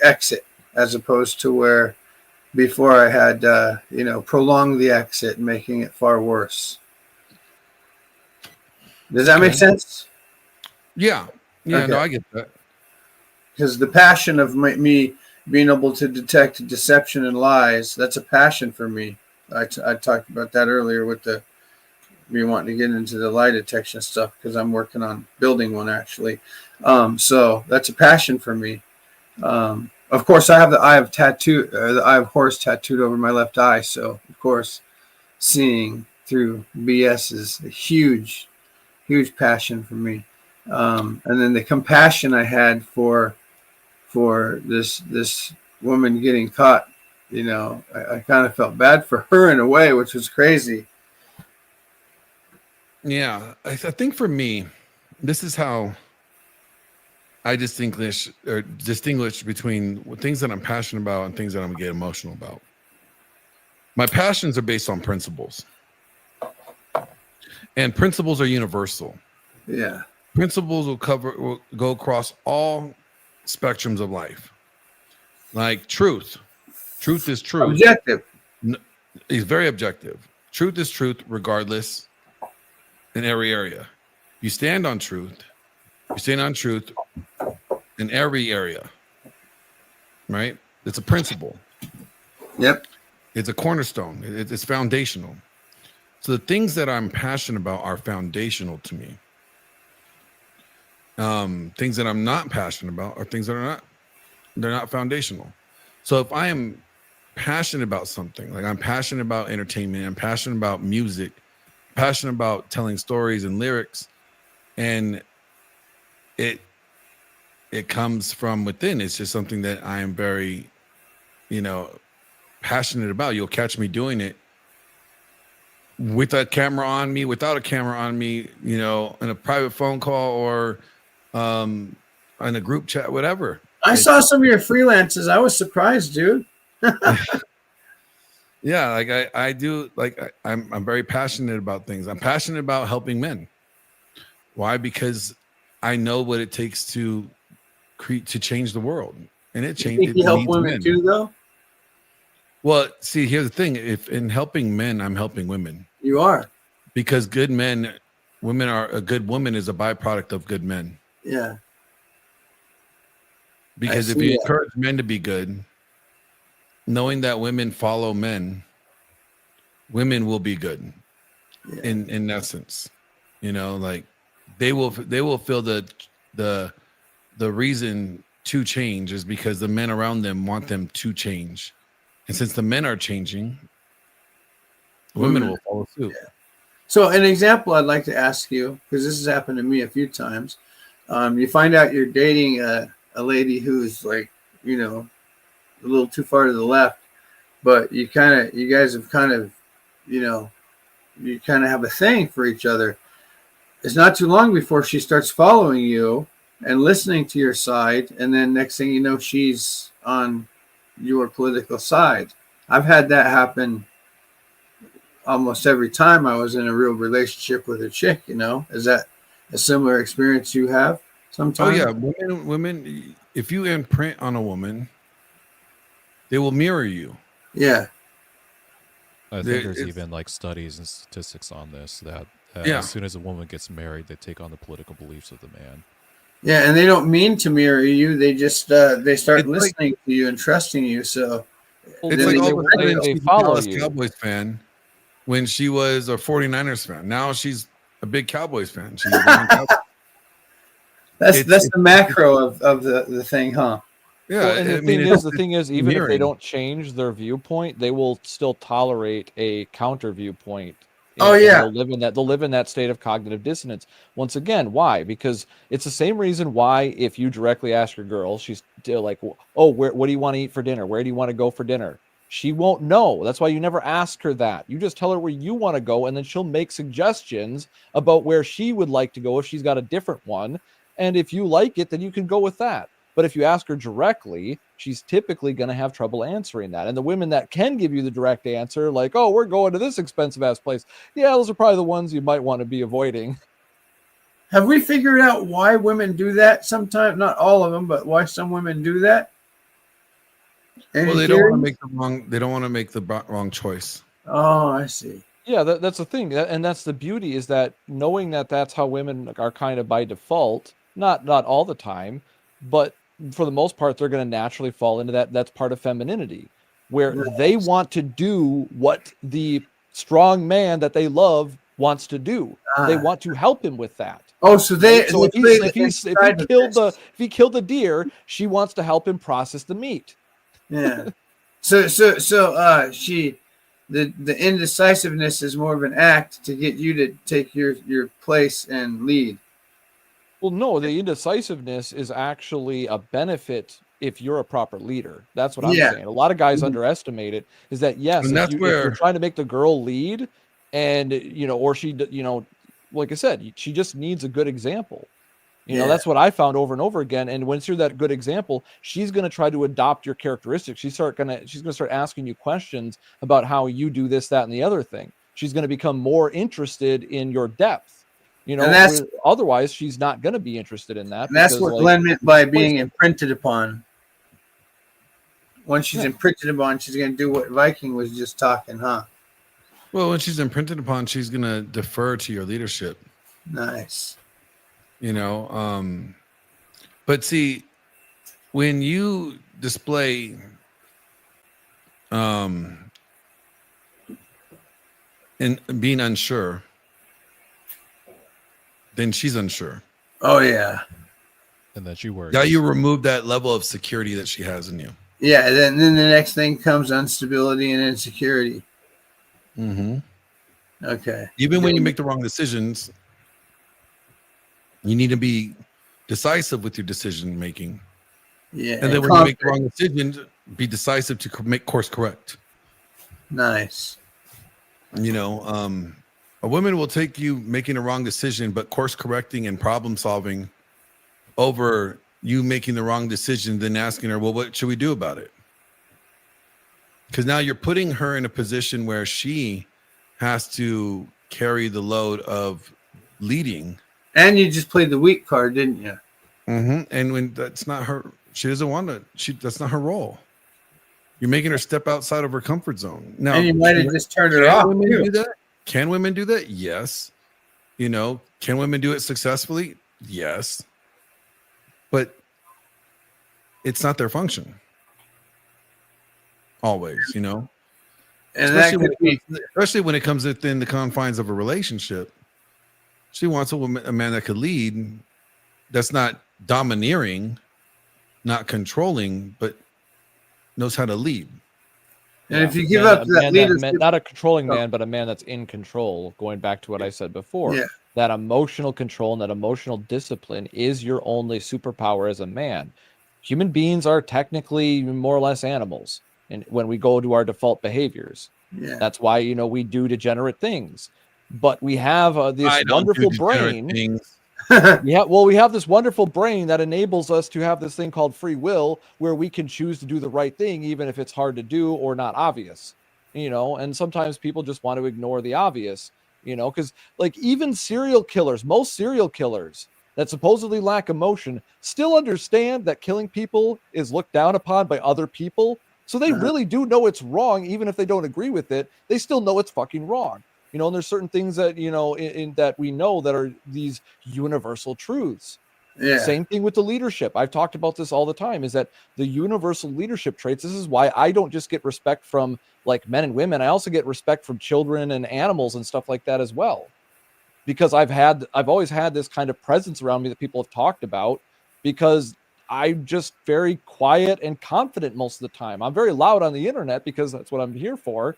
exit, as opposed to where before I had prolonged the exit, making it far worse. Does that make sense? Yeah. Okay. No, I get that. Because the passion of me being able to detect deception and lies, that's a passion for me. I talked about that earlier with me wanting to get into the lie detection stuff, because I'm working on building one, actually. So that's a passion for me. Of course, I have the eye of horse tattooed over my left eye. So, of course, seeing through BS is a huge passion for me. And then the compassion I had for this woman getting caught, I kind of felt bad for her in a way, which was crazy. Yeah, I think for me, this is how I distinguish between things that I'm passionate about and things that I'm get emotional about. My passions are based on principles, and principles are universal. Yeah, principles will go across all spectrums of life. Like truth is truth. Objective. It's very objective. Truth is truth, regardless. In every area, you stand on truth. You stand on truth in every area, right? It's a principle. Yep. It's a cornerstone. It's foundational. So the things that I'm passionate about are foundational to me. Things that I'm not passionate about are things that they're not foundational. So if I am passionate about something, like I'm passionate about entertainment, I'm passionate about music, passionate about telling stories and lyrics, and it comes from within. It's just something that I am very, passionate about. You'll catch me doing it with a camera on me, without a camera on me, in a private phone call or in a group chat, whatever. I saw some of your freelances. I was surprised, dude. Yeah, like I do, like I'm very passionate about things. I'm passionate about helping men. Why? Because I know what it takes to change the world, and it changes. You help women too, though. Well, see, here's the thing: if in helping men, I'm helping women. You are, because a good woman is a byproduct of good men. Yeah. Because if you encourage men to be good, knowing that women follow men, women will be good. Yeah. In essence, like they will feel the reason to change is because the men around them want them to change, and since the men are changing, women will follow suit. Yeah. So an example I'd like to ask you, because this has happened to me a few times, you find out you're dating a lady who's like, a little too far to the left, but you guys have kind of have a thing for each other. It's not too long before she starts following you and listening to your side, and then next thing you know, she's on your political side. I've had that happen almost every time I was in a real relationship with a chick. Is that a similar experience you have sometimes? Oh yeah, women. If you imprint on a woman, they will mirror you. Yeah. I think there's even like studies and statistics on this that as soon as a woman gets married, they take on the political beliefs of the man. Yeah, and they don't mean to mirror you. They just they start listening to you and trusting you. So it's like all of a sudden she's a Dallas Cowboys fan when she was a 49ers fan. Now she's a big Cowboys fan. She's that's the macro of the thing, huh? Yeah, well, and the thing is, even if they don't change their viewpoint, they will still tolerate a counter viewpoint. Oh yeah, they'll live in that state of cognitive dissonance. Once again, why? Because it's the same reason why if you directly ask your girl, she's like, "Oh, what do you want to eat for dinner? Where do you want to go for dinner?" She won't know. That's why you never ask her that. You just tell her where you want to go, and then she'll make suggestions about where she would like to go if she's got a different one. And if you like it, then you can go with that. But if you ask her directly, she's typically going to have trouble answering that. And the women that can give you the direct answer, like, oh, we're going to this expensive ass place. Yeah, those are probably the ones you might want to be avoiding. Have we figured out why women do that sometimes? Not all of them, but why some women do that? Well, they don't want to make the wrong. They don't want to make the wrong choice. Oh, I see. Yeah, that's the thing, and that's the beauty, is that knowing that that's how women are kind of by default. Not all the time, but for the most part, they're going to naturally fall into that. That's part of femininity, where they want to do what the strong man that they love wants to do. They want to help him with that. Oh, so if he killed the deer, she wants to help him process the meat. Yeah. So the indecisiveness is more of an act to get you to take your place and lead. Well, no, the indecisiveness is actually a benefit if you're a proper leader. That's what I'm saying. A lot of guys underestimate it. Is that yes, if you're trying to make the girl lead, and or she, like I said, she just needs a good example. That's what I found over and over again. And once you're that good example, she's going to try to adopt your characteristics. She's going to start asking you questions about how you do this, that, and the other thing. She's going to become more interested in your depth. Otherwise she's not going to be interested in that. And that's what Glenn meant by being imprinted upon. Once she's imprinted upon, she's going to do what Viking was just talking, huh? Well, when she's imprinted upon, she's going to defer to your leadership. Nice. But see, when you display and being unsure, then she's unsure. Oh yeah. And then she works. Now you remove that level of security that she has in you. Yeah, then the next thing comes instability and insecurity. Mm-hmm. Okay. Even when you make the wrong decisions, you need to be decisive with your decision making. Yeah. And then when you make the wrong decision, be decisive to make course correct. Nice. A woman will take you making a wrong decision, but course correcting and problem solving over you making the wrong decision, then asking her, well, what should we do about it? Because now you're putting her in a position where she has to carry the load of leading. And you just played the weak card, didn't you? Mm-hmm. And when that's not her, she doesn't want to. That's not her role. You're making her step outside of her comfort zone. Now, and you might have just turned her off. Can women do that? Yes. Can women do it successfully? Yes. But it's not their function. Always, And especially when it comes within the confines of a relationship. She wants a man that could lead, that's not domineering, not controlling, but knows how to lead. And if you give up that leadership, not a controlling man, but a man that's in control, going back to what I said before, that emotional control and that emotional discipline is your only superpower as a man. Human beings are technically more or less animals. And when we go to our default behaviors, that's why, we do degenerate things. But we have this wonderful brain. We have this wonderful brain that enables us to have this thing called free will, where we can choose to do the right thing, even if it's hard to do or not obvious, and sometimes people just want to ignore the obvious, because like even most serial killers that supposedly lack emotion still understand that killing people is looked down upon by other people. So they really do know it's wrong. Even if they don't agree with it, they still know it's fucking wrong. And there's certain things that, in that we know that are these universal truths. Yeah. Same thing with the leadership. I've talked about this all the time, is that the universal leadership traits, this is why I don't just get respect from like men and women. I also get respect from children and animals and stuff like that as well. Because I've always had this kind of presence around me that people have talked about, because I'm just very quiet and confident most of the time. I'm very loud on the internet because that's what I'm here for.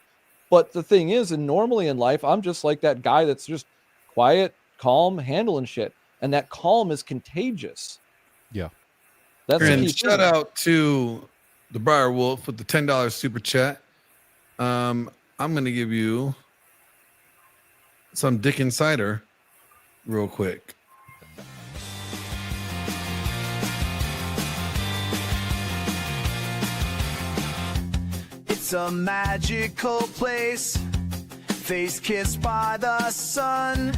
But the thing is, and normally in life, I'm just like that guy that's just quiet, calm, handling shit. And that calm is contagious. Yeah. That's and shout out to the Briar Wolf with the $10 super chat. I'm going to give you some Dick Insider real quick. It's a magical place, face kissed by the sun.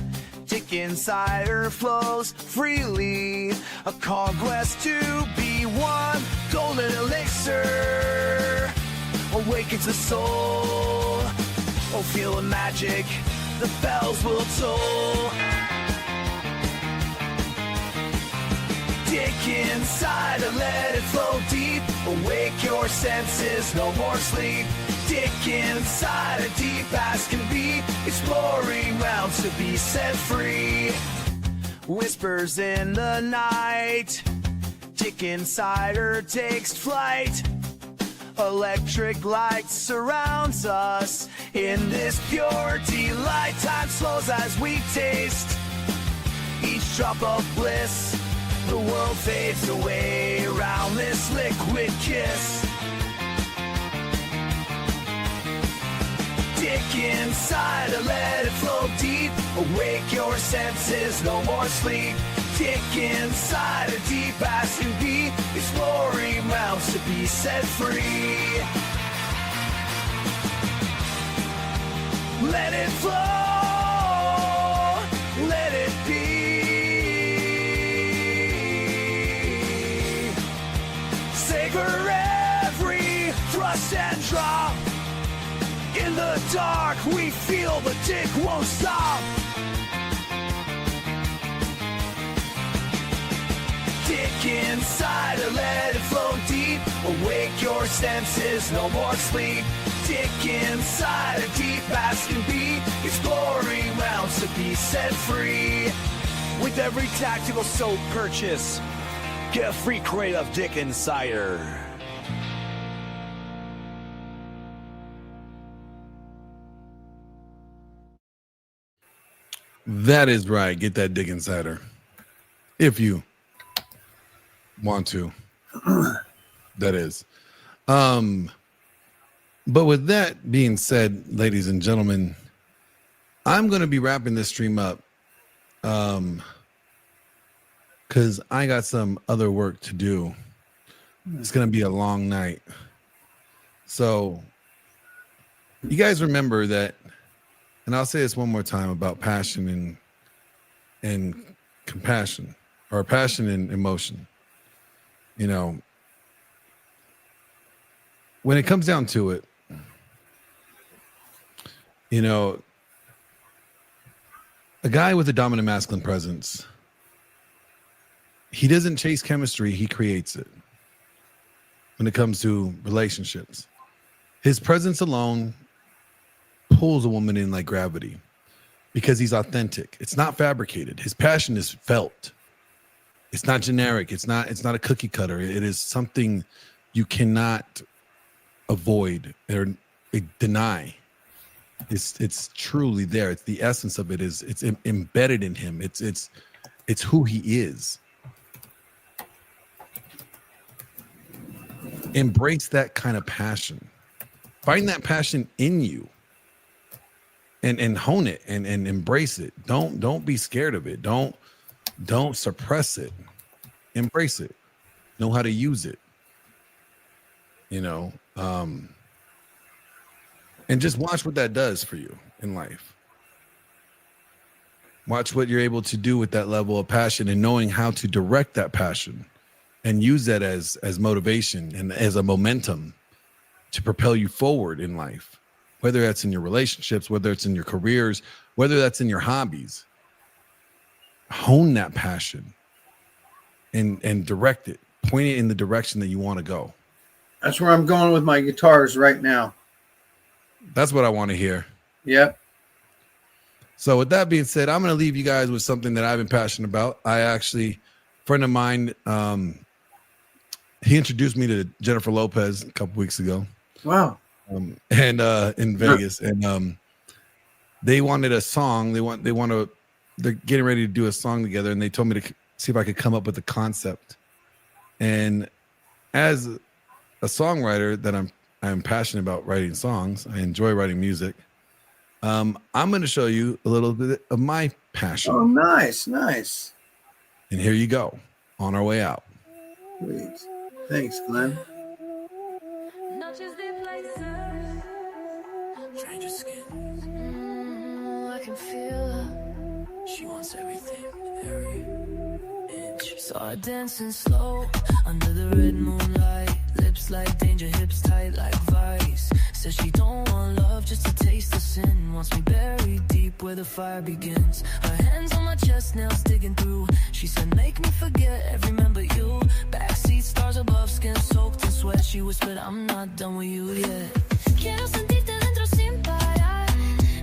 Dick Insider flows freely, a conquest to be won. Golden elixir awakens the soul. Oh, feel the magic, the bells will toll. Dick Insider, let it flow deep. Awake your senses, no more sleep. Dick Insider, deep as can be. Exploring realms to be set free. Whispers in the night. Dick Insider takes flight. Electric light surrounds us. In this pure delight, time slows as we taste each drop of bliss. The world fades away around this liquid kiss. Dick Insider, let it flow deep. Awake your senses, no more sleep. Dick Insider, deep as can be. Exploring realms to be set free. Let it flow, let it be. Savor every thrust and drop. In the dark, we feel the dick won't stop. Dick Insider, let it flow deep. Awake your senses, no more sleep. Dick Insider, deep as can be. Exploring realms to be set free. With every tactical soap purchase, get a free crate of Dick Insider. That is right. Get that Dick Insider. If you want to. That is. But with that being said, ladies and gentlemen, I'm going to be wrapping this stream up. Because I got some other work to do. It's going to be a long night. So you guys remember that, and I'll say this one more time about passion and compassion, or passion and emotion. You know, when it comes down to it, you know, a guy with a dominant masculine presence, he doesn't chase chemistry, he creates it. When it comes to relationships, his presence alone pulls a woman in like gravity because he's authentic. It's not fabricated. His passion is felt. It's not generic. It's not a cookie cutter. It is something you cannot avoid or deny. It's truly there. It's the essence of it. It's embedded in him. It's who he is. Embrace that kind of passion. Find that passion in you. And hone it and embrace it. Don't be scared of it. Don't suppress it. Embrace it. Know how to use it. You know, and just watch what that does for you in life. Watch what you're able to do with that level of passion and knowing how to direct that passion and use that as motivation and as a momentum to propel you forward in life. Whether that's in your relationships, whether it's in your careers, whether that's in your hobbies, hone that passion and direct it, point it in the direction that you want to go. That's where I'm going with my guitars right now. That's what I want to hear. Yep. So with that being said, I'm going to leave you guys with something that I've been passionate about. A friend of mine, he introduced me to Jennifer Lopez a couple weeks ago. Wow. And in Vegas, and they wanted a song. They're getting ready to do a song together, and they told me to see if I could come up with a concept. And as a songwriter that I'm passionate about writing songs, I enjoy writing music. I'm going to show you a little bit of my passion. Oh, nice. And here you go. On our way out. Sweet. Thanks, Glenn. Not just the places. can feel her. She wants everything, every inch. Saw her dancing slow under the red moonlight. Lips like danger, hips tight like vice. Says she don't want love, just a taste of sin. Wants me buried deep where the fire begins. Her hands on my chest, nails digging through. She said, make me forget, I remember you. Backseat stars above, skin soaked in sweat. She whispered, I'm not done with you yet. Quiero sentirte dentro sin parar.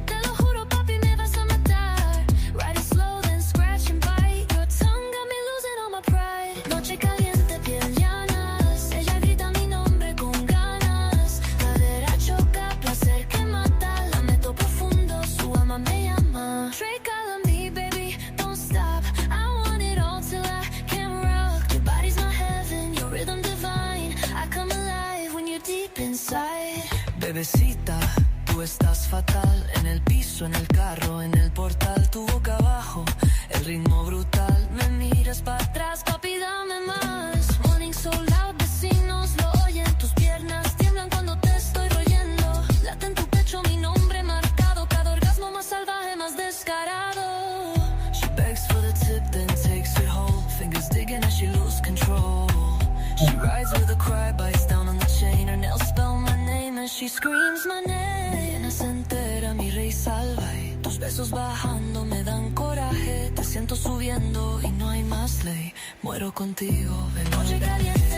Te lo juro, papi, me vas a matar. Ride it slow, then scratch and bite. Your tongue got me losing all my pride. Noche caliente, piel llanas. Ella grita mi nombre con ganas. Cadera choca, placer que mata. La meto profundo, su alma me llama. Drake, I love me, baby, don't stop. I want it all till I can't rock. Your body's my heaven, your rhythm divine. I come alive when you're deep inside. Bebecita, tú estás fatal. En el piso, en el carro, en el portal. Tu boca abajo, el ritmo brutal. Me miras para atrás, papi, dame más. Morning so loud, vecinos lo oyen. Tus piernas tiemblan cuando te estoy royendo. Late en tu pecho mi nombre marcado. Cada orgasmo más salvaje, más descarado. She begs for the tip, then takes it whole. Fingers digging as she loses control. She rides with a cry, bites down on the chain. Her nails spell my name and she screams my name. Tienes entera mi rey salvaje. Tus besos bajando me dan coraje. Te siento subiendo y no hay más ley. Muero contigo, ven. Noche caliente.